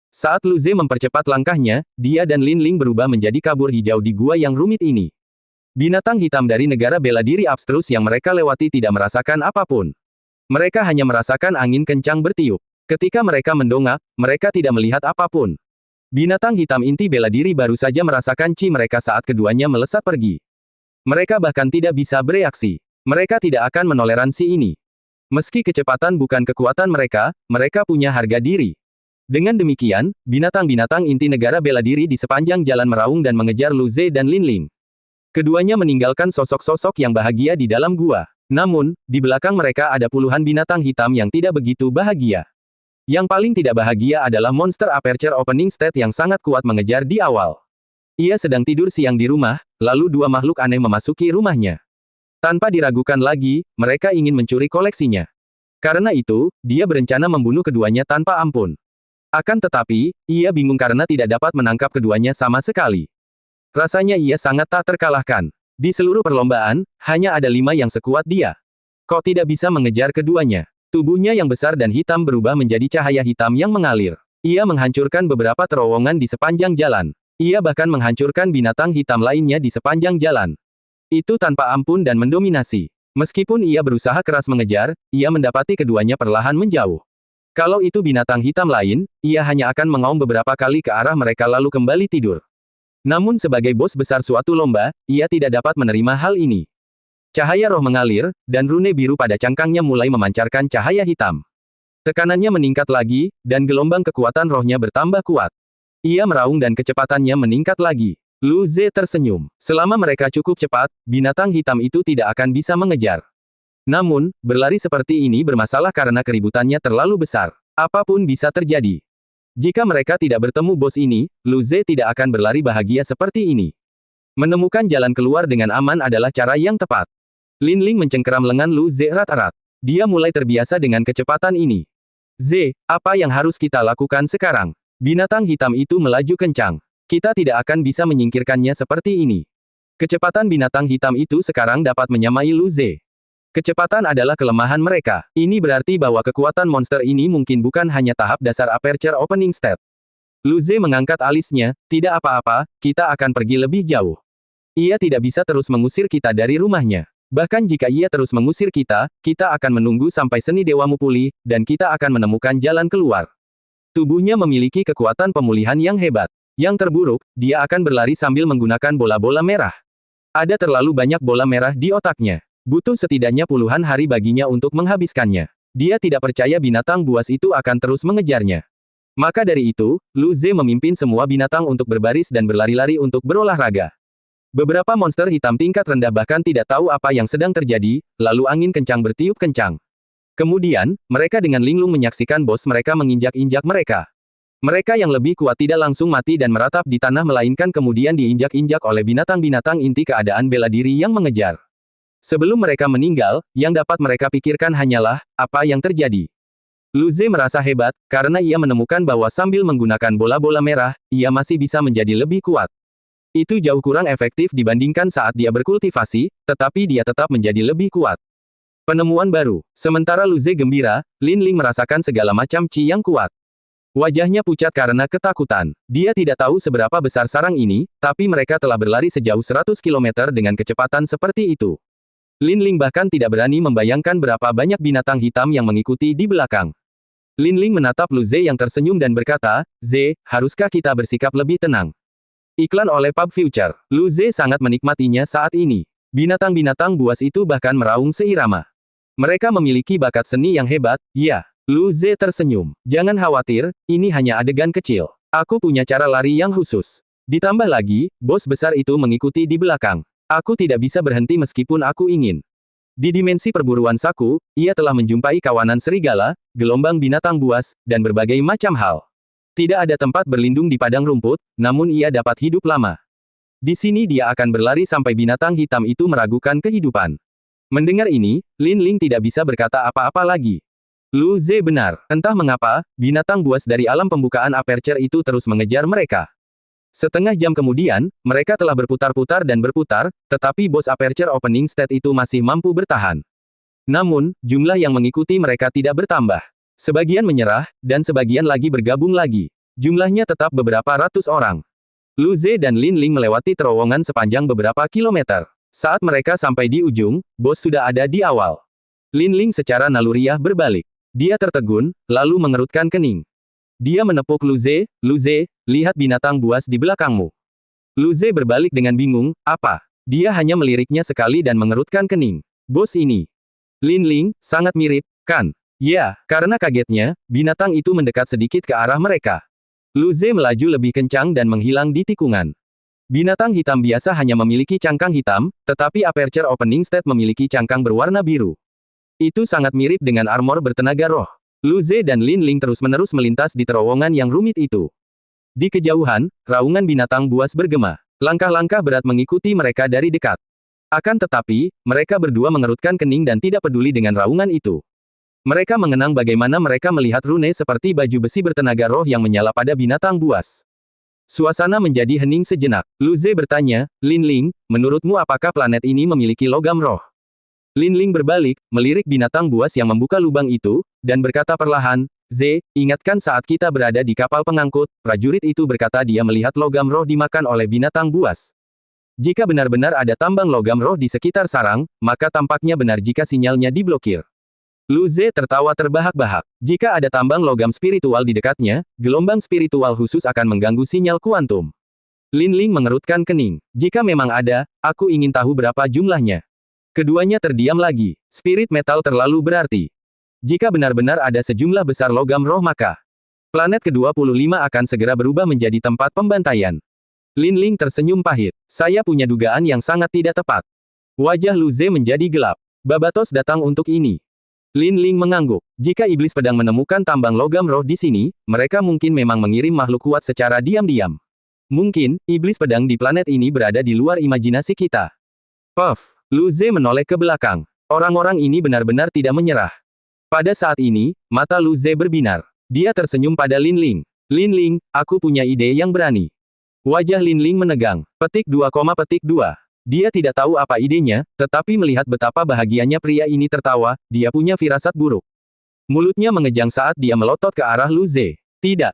Saat Lu Ze mempercepat langkahnya, dia dan Lin Ling berubah menjadi kabur hijau di gua yang rumit ini. Binatang hitam dari negara bela diri abstrus yang mereka lewati tidak merasakan apapun. Mereka hanya merasakan angin kencang bertiup. Ketika mereka mendongak, mereka tidak melihat apapun. Binatang hitam inti bela diri baru saja merasakan chi mereka saat keduanya melesat pergi. Mereka bahkan tidak bisa bereaksi. Mereka tidak akan menoleransi ini. Meski kecepatan bukan kekuatan mereka, mereka punya harga diri. Dengan demikian, binatang-binatang inti negara bela diri di sepanjang jalan meraung dan mengejar Lu Ze dan Lin Ling. Keduanya meninggalkan sosok-sosok yang bahagia di dalam gua. Namun, di belakang mereka ada puluhan binatang hitam yang tidak begitu bahagia. Yang paling tidak bahagia adalah monster Aperture Opening State yang sangat kuat mengejar di awal. Ia sedang tidur siang di rumah, lalu 2 makhluk aneh memasuki rumahnya. Tanpa diragukan lagi, mereka ingin mencuri koleksinya. Karena itu, dia berencana membunuh keduanya tanpa ampun. Akan tetapi, ia bingung karena tidak dapat menangkap keduanya sama sekali. Rasanya ia sangat tak terkalahkan. Di seluruh perlombaan, hanya ada 5 yang sekuat dia. Kok tidak bisa mengejar keduanya? Tubuhnya yang besar dan hitam berubah menjadi cahaya hitam yang mengalir. Ia menghancurkan beberapa terowongan di sepanjang jalan. Ia bahkan menghancurkan binatang hitam lainnya di sepanjang jalan. Itu tanpa ampun dan mendominasi. Meskipun ia berusaha keras mengejar, ia mendapati keduanya perlahan menjauh. Kalau itu binatang hitam lain, ia hanya akan mengaum beberapa kali ke arah mereka lalu kembali tidur. Namun sebagai bos besar suatu lomba, ia tidak dapat menerima hal ini. Cahaya roh mengalir, dan rune biru pada cangkangnya mulai memancarkan cahaya hitam. Tekanannya meningkat lagi, dan gelombang kekuatan rohnya bertambah kuat. Ia meraung dan kecepatannya meningkat lagi. Lu Ze tersenyum. Selama mereka cukup cepat, binatang hitam itu tidak akan bisa mengejar. Namun, berlari seperti ini bermasalah karena keributannya terlalu besar. Apapun bisa terjadi. Jika mereka tidak bertemu bos ini, Lu Ze tidak akan berlari bahagia seperti ini. Menemukan jalan keluar dengan aman adalah cara yang tepat. Lin Ling mencengkeram lengan Lu Ze erat-erat. Dia mulai terbiasa dengan kecepatan ini. Ze, apa yang harus kita lakukan sekarang? Binatang hitam itu melaju kencang. Kita tidak akan bisa menyingkirkannya seperti ini. Kecepatan binatang hitam itu sekarang dapat menyamai Lu Ze. Kecepatan adalah kelemahan mereka. Ini berarti bahwa kekuatan monster ini mungkin bukan hanya tahap dasar Aperture Opening State. Lu Ze mengangkat alisnya, tidak apa-apa, kita akan pergi lebih jauh. Ia tidak bisa terus mengusir kita dari rumahnya. Bahkan jika ia terus mengusir kita, kita akan menunggu sampai seni dewamu pulih, dan kita akan menemukan jalan keluar. Tubuhnya memiliki kekuatan pemulihan yang hebat. Yang terburuk, dia akan berlari sambil menggunakan bola-bola merah. Ada terlalu banyak bola merah di otaknya. Butuh setidaknya puluhan hari baginya untuk menghabiskannya. Dia tidak percaya binatang buas itu akan terus mengejarnya. Maka dari itu, Lu Ze memimpin semua binatang untuk berbaris dan berlari-lari untuk berolahraga. Beberapa monster hitam tingkat rendah bahkan tidak tahu apa yang sedang terjadi, lalu angin kencang bertiup kencang. Kemudian, mereka dengan linglung menyaksikan bos mereka menginjak-injak mereka. Mereka yang lebih kuat tidak langsung mati dan meratap di tanah melainkan kemudian diinjak-injak oleh binatang-binatang inti keadaan bela diri yang mengejar. Sebelum mereka meninggal, yang dapat mereka pikirkan hanyalah, apa yang terjadi. Lu Ze merasa hebat, karena ia menemukan bahwa sambil menggunakan bola-bola merah, ia masih bisa menjadi lebih kuat. Itu jauh kurang efektif dibandingkan saat dia berkultivasi, tetapi dia tetap menjadi lebih kuat. Penemuan baru. Sementara Lu Ze gembira, Lin Ling merasakan segala macam qi yang kuat. Wajahnya pucat karena ketakutan. Dia tidak tahu seberapa besar sarang ini, tapi mereka telah berlari sejauh 100 km dengan kecepatan seperti itu. Lin Ling bahkan tidak berani membayangkan berapa banyak binatang hitam yang mengikuti di belakang. Lin Ling menatap Lu Ze yang tersenyum dan berkata, "Ze, haruskah kita bersikap lebih tenang?" Iklan oleh Pub Future. Lu Ze sangat menikmatinya saat ini. Binatang-binatang buas itu bahkan meraung seirama. Mereka memiliki bakat seni yang hebat, ya. Lu Ze tersenyum. Jangan khawatir, ini hanya adegan kecil. Aku punya cara lari yang khusus. Ditambah lagi, bos besar itu mengikuti di belakang. Aku tidak bisa berhenti meskipun aku ingin. Di dimensi perburuan Saku, ia telah menjumpai kawanan serigala, gelombang binatang buas, dan berbagai macam hal. Tidak ada tempat berlindung di padang rumput, namun ia dapat hidup lama. Di sini dia akan berlari sampai binatang hitam itu meragukan kehidupan. Mendengar ini, Lin Ling tidak bisa berkata apa-apa lagi. Lu Ze benar. Entah mengapa, binatang buas dari alam pembukaan aperture itu terus mengejar mereka. Setengah jam kemudian, mereka telah berputar-putar dan berputar, tetapi bos aperture opening state itu masih mampu bertahan. Namun, jumlah yang mengikuti mereka tidak bertambah. Sebagian menyerah, dan sebagian lagi bergabung lagi. Jumlahnya tetap beberapa ratus orang. Lu Ze dan Lin Ling melewati terowongan sepanjang beberapa kilometer. Saat mereka sampai di ujung, bos sudah ada di awal. Lin Ling secara naluriah berbalik. Dia tertegun, lalu mengerutkan kening. Dia menepuk Lu Ze, lihat binatang buas di belakangmu. Lu Ze berbalik dengan bingung, apa? Dia hanya meliriknya sekali dan mengerutkan kening. Bos ini. Lin Ling, sangat mirip, kan? Ya, karena kagetnya, binatang itu mendekat sedikit ke arah mereka. Lu Ze melaju lebih kencang dan menghilang di tikungan. Binatang hitam biasa hanya memiliki cangkang hitam, tetapi aperture opening state memiliki cangkang berwarna biru. Itu sangat mirip dengan armor bertenaga roh. Lu Ze dan Lin Ling terus-menerus melintas di terowongan yang rumit itu. Di kejauhan, raungan binatang buas bergema. Langkah-langkah berat mengikuti mereka dari dekat. Akan tetapi, mereka berdua mengerutkan kening dan tidak peduli dengan raungan itu. Mereka mengenang bagaimana mereka melihat rune seperti baju besi bertenaga roh yang menyala pada binatang buas. Suasana menjadi hening sejenak. Lu Ze bertanya, Lin Ling, menurutmu apakah planet ini memiliki logam roh? Lin Ling berbalik, melirik binatang buas yang membuka lubang itu, dan berkata perlahan, Ze, ingatkan saat kita berada di kapal pengangkut, prajurit itu berkata dia melihat logam roh dimakan oleh binatang buas. Jika benar-benar ada tambang logam roh di sekitar sarang, maka tampaknya benar jika sinyalnya diblokir. Lu Ze tertawa terbahak-bahak. Jika ada tambang logam spiritual di dekatnya, gelombang spiritual khusus akan mengganggu sinyal kuantum. Lin Ling mengerutkan kening. Jika memang ada, aku ingin tahu berapa jumlahnya. Keduanya terdiam lagi. Spirit metal terlalu berarti. Jika benar-benar ada sejumlah besar logam roh maka planet ke-25 akan segera berubah menjadi tempat pembantaian. Lin Ling tersenyum pahit. Saya punya dugaan yang sangat tidak tepat. Wajah Lu Ze menjadi gelap. Babatos datang untuk ini. Lin Ling mengangguk. Jika iblis pedang menemukan tambang logam roh di sini, mereka mungkin memang mengirim makhluk kuat secara diam-diam. Mungkin, iblis pedang di planet ini berada di luar imajinasi kita. Puff. Lu Ze menoleh ke belakang. Orang-orang ini benar-benar tidak menyerah. Pada saat ini, mata Lu Ze berbinar. Dia tersenyum pada Lin Ling. Lin Ling, aku punya ide yang berani. Wajah Lin Ling menegang. Petik 2, petik 2. Dia tidak tahu apa idenya, tetapi melihat betapa bahagianya pria ini tertawa, dia punya firasat buruk. Mulutnya mengejang saat dia melotot ke arah Lu Ze. Tidak.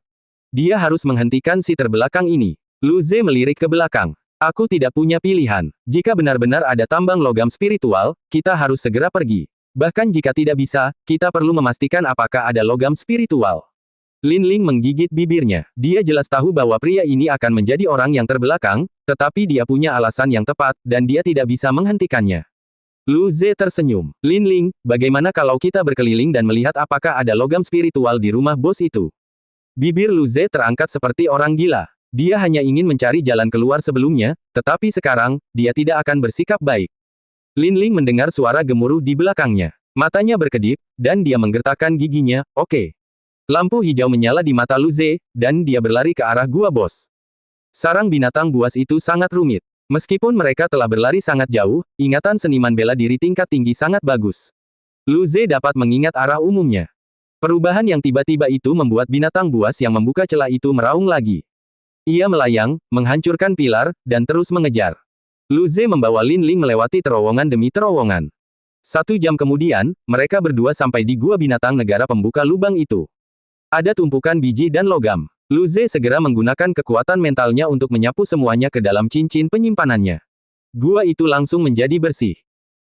Dia harus menghentikan si terbelakang ini. Lu Ze melirik ke belakang. Aku tidak punya pilihan. Jika benar-benar ada tambang logam spiritual, kita harus segera pergi. Bahkan jika tidak bisa, kita perlu memastikan apakah ada logam spiritual. Lin Ling menggigit bibirnya. Dia jelas tahu bahwa pria ini akan menjadi orang yang terbelakang, tetapi dia punya alasan yang tepat, dan dia tidak bisa menghentikannya. Lu Ze tersenyum. Lin Ling, bagaimana kalau kita berkeliling dan melihat apakah ada logam spiritual di rumah bos itu? Bibir Lu Ze terangkat seperti orang gila. Dia hanya ingin mencari jalan keluar sebelumnya, tetapi sekarang, dia tidak akan bersikap baik. Lin Ling mendengar suara gemuruh di belakangnya. Matanya berkedip, dan dia menggertakkan giginya. Oke. Lampu hijau menyala di mata Lu Ze, dan dia berlari ke arah gua bos. Sarang binatang buas itu sangat rumit. Meskipun mereka telah berlari sangat jauh, ingatan seniman bela diri tingkat tinggi sangat bagus. Lu Ze dapat mengingat arah umumnya. Perubahan yang tiba-tiba itu membuat binatang buas yang membuka celah itu meraung lagi. Ia melayang, menghancurkan pilar, dan terus mengejar. Lu Ze membawa Lin Ling melewati terowongan demi terowongan. 1 jam kemudian, mereka berdua sampai di gua binatang negara pembuka lubang itu. Ada tumpukan biji dan logam. Lu Ze segera menggunakan kekuatan mentalnya untuk menyapu semuanya ke dalam cincin penyimpanannya. Gua itu langsung menjadi bersih.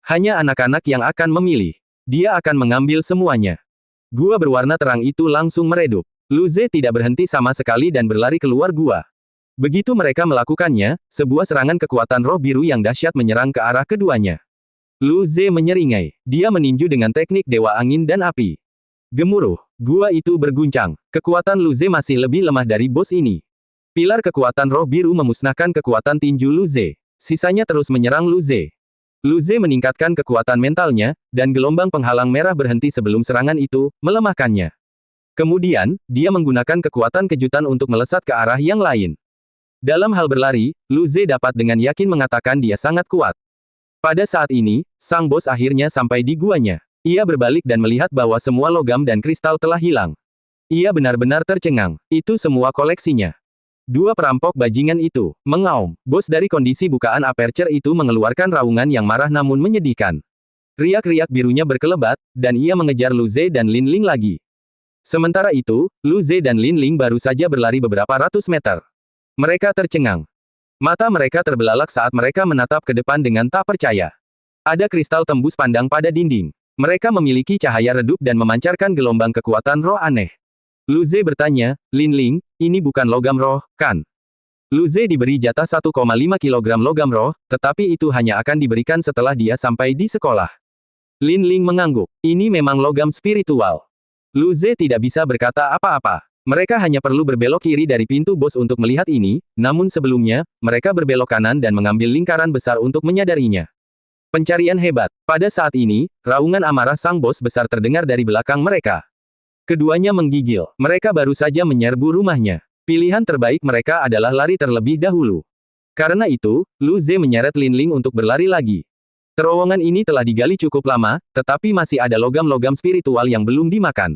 Hanya anak-anak yang akan memilih. Dia akan mengambil semuanya. Gua berwarna terang itu langsung meredup. Lu Ze tidak berhenti sama sekali dan berlari keluar gua. Begitu mereka melakukannya, sebuah serangan kekuatan roh biru yang dahsyat menyerang ke arah keduanya. Lu Ze menyeringai. Dia meninju dengan teknik dewa angin dan api. Gemuruh. Gua itu berguncang. Kekuatan Lu Ze masih lebih lemah dari bos ini. Pilar kekuatan roh biru memusnahkan kekuatan tinju Lu Ze. Sisanya terus menyerang Lu Ze. Lu Ze meningkatkan kekuatan mentalnya, dan gelombang penghalang merah berhenti sebelum serangan itu, melemahkannya. Kemudian, dia menggunakan kekuatan kejutan untuk melesat ke arah yang lain. Dalam hal berlari, Lu Ze dapat dengan yakin mengatakan dia sangat kuat. Pada saat ini, sang bos akhirnya sampai di guanya. Ia berbalik dan melihat bahwa semua logam dan kristal telah hilang. Ia benar-benar tercengang. Itu semua koleksinya. 2 perampok bajingan itu, mengaum. Bos dari kondisi bukaan aperture itu mengeluarkan raungan yang marah namun menyedihkan. Riak-riak birunya berkelebat, dan ia mengejar Lu Ze dan Lin Ling lagi. Sementara itu, Lu Ze dan Lin Ling baru saja berlari beberapa ratus meter. Mereka tercengang. Mata mereka terbelalak saat mereka menatap ke depan dengan tak percaya. Ada kristal tembus pandang pada dinding. Mereka memiliki cahaya redup dan memancarkan gelombang kekuatan roh aneh. Lu Ze bertanya, Lin Ling, ini bukan logam roh, kan? Lu Ze diberi jatah 1,5 kg logam roh, tetapi itu hanya akan diberikan setelah dia sampai di sekolah. Lin Ling mengangguk. Ini memang logam spiritual. Lu Ze tidak bisa berkata apa-apa. Mereka hanya perlu berbelok kiri dari pintu bos untuk melihat ini, namun sebelumnya, mereka berbelok kanan dan mengambil lingkaran besar untuk menyadarinya. Pencarian hebat. Pada saat ini, raungan amarah sang bos besar terdengar dari belakang mereka. Keduanya menggigil. Mereka baru saja menyerbu rumahnya. Pilihan terbaik mereka adalah lari terlebih dahulu. Karena itu, Lu Ze menyeret Lin Ling untuk berlari lagi. Terowongan ini telah digali cukup lama, tetapi masih ada logam-logam spiritual yang belum dimakan.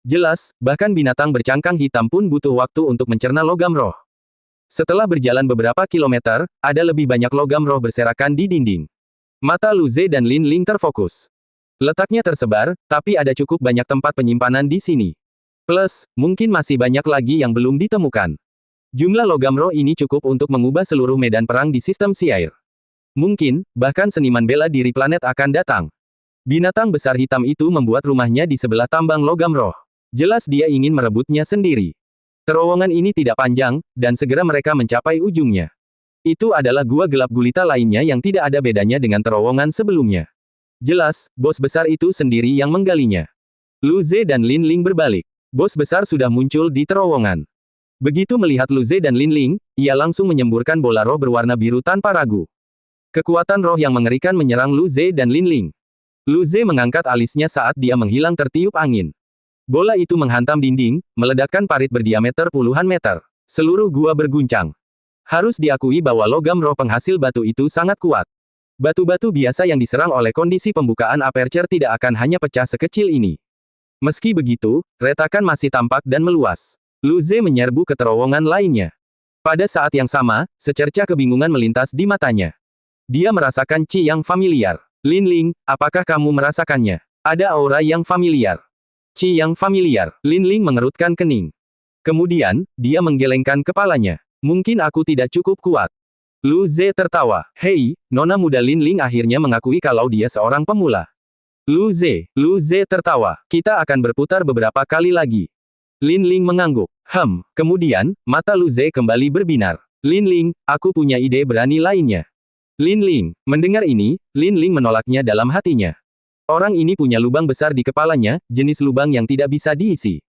Jelas, bahkan binatang bercangkang hitam pun butuh waktu untuk mencerna logam roh. Setelah berjalan beberapa kilometer, ada lebih banyak logam roh berserakan di dinding. Mata Lu Ze dan Lin Ling terfokus. Letaknya tersebar, tapi ada cukup banyak tempat penyimpanan di sini. Plus, mungkin masih banyak lagi yang belum ditemukan. Jumlah logam roh ini cukup untuk mengubah seluruh medan perang di sistem Siair. Mungkin, bahkan seniman bela diri planet akan datang. Binatang besar hitam itu membuat rumahnya di sebelah tambang logam roh. Jelas dia ingin merebutnya sendiri. Terowongan ini tidak panjang, dan segera mereka mencapai ujungnya. Itu adalah gua gelap gulita lainnya yang tidak ada bedanya dengan terowongan sebelumnya. Jelas, bos besar itu sendiri yang menggalinya. Lu Ze dan Lin Ling berbalik. Bos besar sudah muncul di terowongan. Begitu melihat Lu Ze dan Lin Ling, ia langsung menyemburkan bola roh berwarna biru tanpa ragu. Kekuatan roh yang mengerikan menyerang Lu Ze dan Lin Ling. Lu Ze mengangkat alisnya saat dia menghilang tertiup angin. Bola itu menghantam dinding, meledakkan parit berdiameter puluhan meter. Seluruh gua berguncang. Harus diakui bahwa logam roh penghasil batu itu sangat kuat. Batu-batu biasa yang diserang oleh kondisi pembukaan aperture tidak akan hanya pecah sekecil ini. Meski begitu, retakan masih tampak dan meluas. Lu Ze menyerbu ke terowongan lainnya. Pada saat yang sama, secercah kebingungan melintas di matanya. Dia merasakan qi yang familiar. Lin Ling, apakah kamu merasakannya? Ada aura yang familiar. Qi yang familiar. Lin Ling mengerutkan kening. Kemudian, dia menggelengkan kepalanya. Mungkin aku tidak cukup kuat. Lu Ze tertawa. Hei, nona muda Lin Ling akhirnya mengakui kalau dia seorang pemula. Lu Ze tertawa. Kita akan berputar beberapa kali lagi. Lin Ling mengangguk. Kemudian, mata Lu Ze kembali berbinar. Lin Ling, aku punya ide berani lainnya. Lin Ling, mendengar ini, Lin Ling menolaknya dalam hatinya. Orang ini punya lubang besar di kepalanya, jenis lubang yang tidak bisa diisi.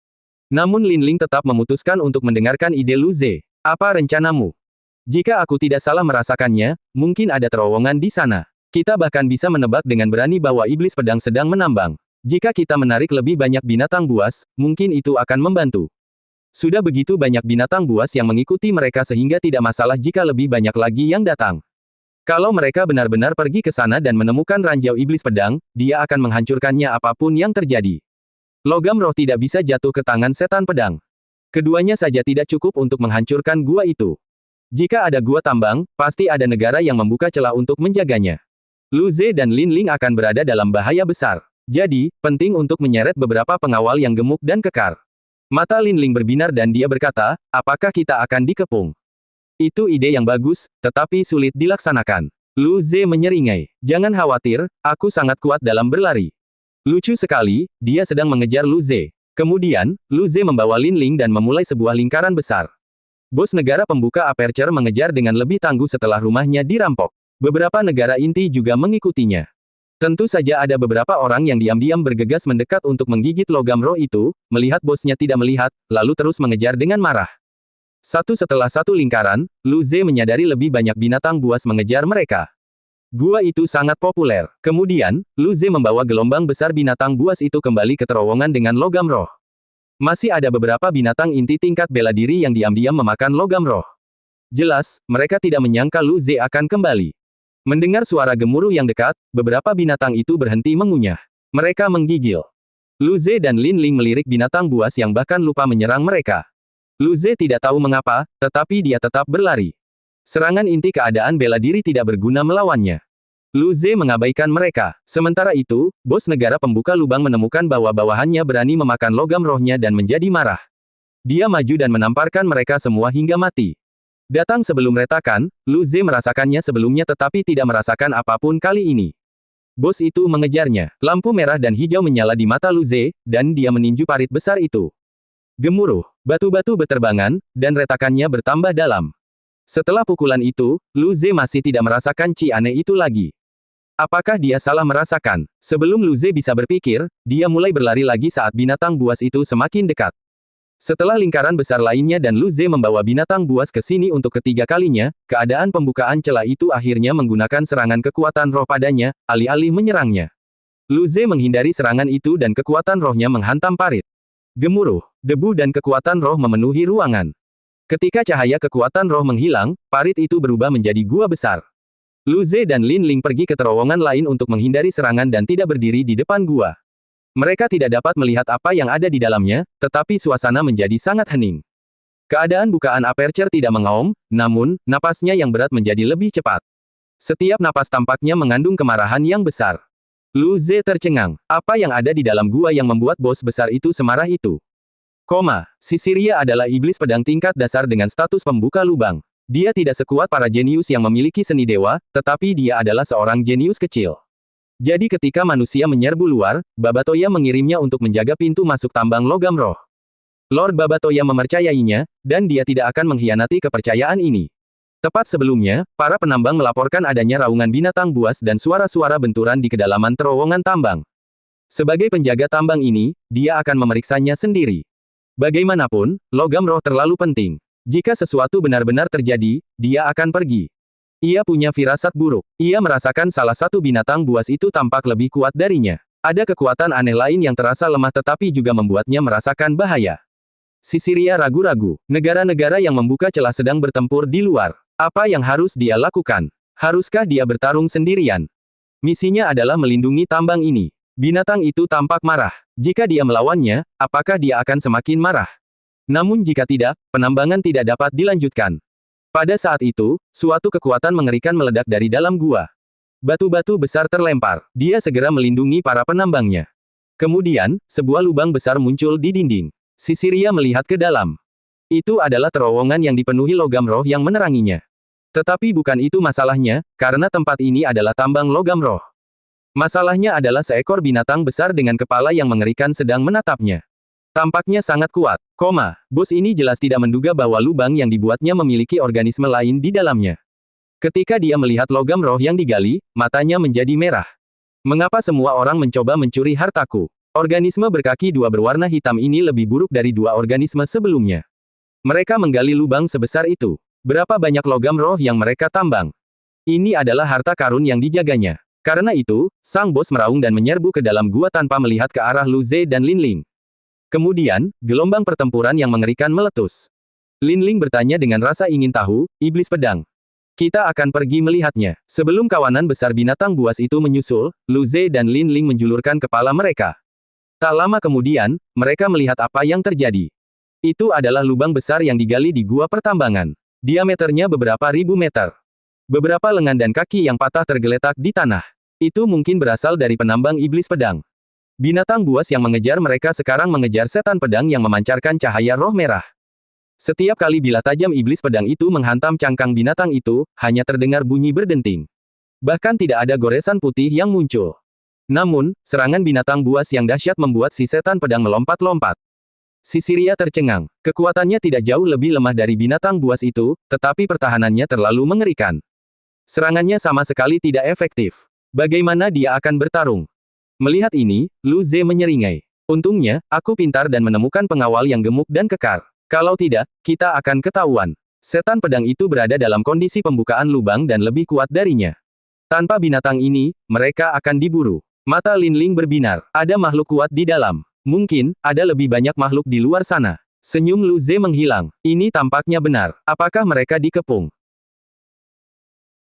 Namun Lin Ling tetap memutuskan untuk mendengarkan ide Lu Ze. Apa rencanamu? Jika aku tidak salah merasakannya, mungkin ada terowongan di sana. Kita bahkan bisa menebak dengan berani bahwa iblis pedang sedang menambang. Jika kita menarik lebih banyak binatang buas, mungkin itu akan membantu. Sudah begitu banyak binatang buas yang mengikuti mereka sehingga tidak masalah jika lebih banyak lagi yang datang. Kalau mereka benar-benar pergi ke sana dan menemukan ranjau iblis pedang, dia akan menghancurkannya apapun yang terjadi. Logam roh tidak bisa jatuh ke tangan setan pedang. Keduanya saja tidak cukup untuk menghancurkan gua itu. Jika ada gua tambang, pasti ada negara yang membuka celah untuk menjaganya. Lu Ze dan Lin Ling akan berada dalam bahaya besar. Jadi, penting untuk menyeret beberapa pengawal yang gemuk dan kekar. Mata Lin Ling berbinar dan dia berkata, apakah kita akan dikepung? Itu ide yang bagus, tetapi sulit dilaksanakan. Lu Ze menyeringai. Jangan khawatir, aku sangat kuat dalam berlari. Lucu sekali, dia sedang mengejar Lu Ze. Kemudian, Lu Ze membawa Lin Ling dan memulai sebuah lingkaran besar. Bos negara pembuka aperture mengejar dengan lebih tangguh setelah rumahnya dirampok. Beberapa negara inti juga mengikutinya. Tentu saja ada beberapa orang yang diam-diam bergegas mendekat untuk menggigit logam roh itu, melihat bosnya tidak melihat, lalu terus mengejar dengan marah. Satu setelah satu lingkaran, Lu Ze menyadari lebih banyak binatang buas mengejar mereka. Gua itu sangat populer. Kemudian, Lu Ze membawa gelombang besar binatang buas itu kembali ke terowongan dengan logam roh. Masih ada beberapa binatang inti tingkat bela diri yang diam-diam memakan logam roh. Jelas, mereka tidak menyangka Lu Ze akan kembali. Mendengar suara gemuruh yang dekat, beberapa binatang itu berhenti mengunyah. Mereka menggigil. Lu Ze dan Lin Ling melirik binatang buas yang bahkan lupa menyerang mereka. Lu Ze tidak tahu mengapa, tetapi dia tetap berlari. Serangan inti keadaan bela diri tidak berguna melawannya. Lu Ze mengabaikan mereka. Sementara itu, bos negara pembuka lubang menemukan bahwa bawahannya berani memakan logam rohnya dan menjadi marah. Dia maju dan menamparkan mereka semua hingga mati. Datang sebelum retakan, Lu Ze merasakannya sebelumnya tetapi tidak merasakan apapun kali ini. Bos itu mengejarnya. Lampu merah dan hijau menyala di mata Lu Ze, dan dia meninju parit besar itu. Gemuruh, batu-batu beterbangan, dan retakannya bertambah dalam. Setelah pukulan itu, Lu Ze masih tidak merasakan ci aneh itu lagi. Apakah dia salah merasakan? Sebelum Lu Ze bisa berpikir, dia mulai berlari lagi saat binatang buas itu semakin dekat. Setelah lingkaran besar lainnya dan Lu Ze membawa binatang buas ke sini untuk ketiga kalinya, keadaan pembukaan celah itu akhirnya menggunakan serangan kekuatan roh padanya, alih-alih menyerangnya. Lu Ze menghindari serangan itu dan kekuatan rohnya menghantam parit. Gemuruh, debu dan kekuatan roh memenuhi ruangan. Ketika cahaya kekuatan roh menghilang, parit itu berubah menjadi gua besar. Lu Ze dan Lin Ling pergi ke terowongan lain untuk menghindari serangan dan tidak berdiri di depan gua. Mereka tidak dapat melihat apa yang ada di dalamnya, tetapi suasana menjadi sangat hening. Keadaan bukaan aperture tidak mengaum, namun, napasnya yang berat menjadi lebih cepat. Setiap napas tampaknya mengandung kemarahan yang besar. Lu Ze tercengang. Apa yang ada di dalam gua yang membuat bos besar itu semarah itu? Sisiria adalah iblis pedang tingkat dasar dengan status pembuka lubang. Dia tidak sekuat para jenius yang memiliki seni dewa, tetapi dia adalah seorang jenius kecil. Jadi ketika manusia menyerbu luar, Babatoya mengirimnya untuk menjaga pintu masuk tambang logam roh. Lord Babatoya mempercayainya, dan dia tidak akan mengkhianati kepercayaan ini. Tepat sebelumnya, para penambang melaporkan adanya raungan binatang buas dan suara-suara benturan di kedalaman terowongan tambang. Sebagai penjaga tambang ini, dia akan memeriksanya sendiri. Bagaimanapun, logam roh terlalu penting. Jika sesuatu benar-benar terjadi, dia akan pergi. Ia punya firasat buruk. Ia merasakan salah satu binatang buas itu tampak lebih kuat darinya. Ada kekuatan aneh lain yang terasa lemah tetapi juga membuatnya merasakan bahaya. Sisiria ragu-ragu. Negara-negara yang membuka celah sedang bertempur di luar. Apa yang harus dia lakukan? Haruskah dia bertarung sendirian? Misinya adalah melindungi tambang ini. Binatang itu tampak marah. Jika dia melawannya, apakah dia akan semakin marah? Namun jika tidak, penambangan tidak dapat dilanjutkan. Pada saat itu, suatu kekuatan mengerikan meledak dari dalam gua. Batu-batu besar terlempar. Dia segera melindungi para penambangnya. Kemudian, sebuah lubang besar muncul di dinding. Sisiria melihat ke dalam. Itu adalah terowongan yang dipenuhi logam roh yang meneranginya. Tetapi bukan itu masalahnya, karena tempat ini adalah tambang logam roh. Masalahnya adalah seekor binatang besar dengan kepala yang mengerikan sedang menatapnya. Tampaknya sangat kuat. Bos ini jelas tidak menduga bahwa lubang yang dibuatnya memiliki organisme lain di dalamnya. Ketika dia melihat logam roh yang digali, matanya menjadi merah. Mengapa semua orang mencoba mencuri hartaku? Organisme berkaki dua berwarna hitam ini lebih buruk dari dua organisme sebelumnya. Mereka menggali lubang sebesar itu. Berapa banyak logam roh yang mereka tambang? Ini adalah harta karun yang dijaganya. Karena itu, sang bos meraung dan menyerbu ke dalam gua tanpa melihat ke arah Lu Ze dan Lin Ling. Kemudian, gelombang pertempuran yang mengerikan meletus. Lin Ling bertanya dengan rasa ingin tahu, iblis pedang. Kita akan pergi melihatnya. Sebelum kawanan besar binatang buas itu menyusul, Lu Ze dan Lin Ling menjulurkan kepala mereka. Tak lama kemudian, mereka melihat apa yang terjadi. Itu adalah lubang besar yang digali di gua pertambangan. Diameternya beberapa ribu meter. Beberapa lengan dan kaki yang patah tergeletak di tanah. Itu mungkin berasal dari penambang iblis pedang. Binatang buas yang mengejar mereka sekarang mengejar setan pedang yang memancarkan cahaya roh merah. Setiap kali bila tajam iblis pedang itu menghantam cangkang binatang itu, hanya terdengar bunyi berdenting. Bahkan tidak ada goresan putih yang muncul. Namun, serangan binatang buas yang dahsyat membuat si setan pedang melompat-lompat. Sisiria tercengang. Kekuatannya tidak jauh lebih lemah dari binatang buas itu, tetapi pertahanannya terlalu mengerikan. Serangannya sama sekali tidak efektif. Bagaimana dia akan bertarung? Melihat ini, Lu Ze menyeringai. Untungnya, aku pintar dan menemukan pengawal yang gemuk dan kekar. Kalau tidak, kita akan ketahuan. Setan pedang itu berada dalam kondisi pembukaan lubang dan lebih kuat darinya. Tanpa binatang ini, mereka akan diburu. Mata Lin Ling berbinar. Ada makhluk kuat di dalam. Mungkin, ada lebih banyak makhluk di luar sana. Senyum Lu Ze menghilang. Ini tampaknya benar. Apakah mereka dikepung?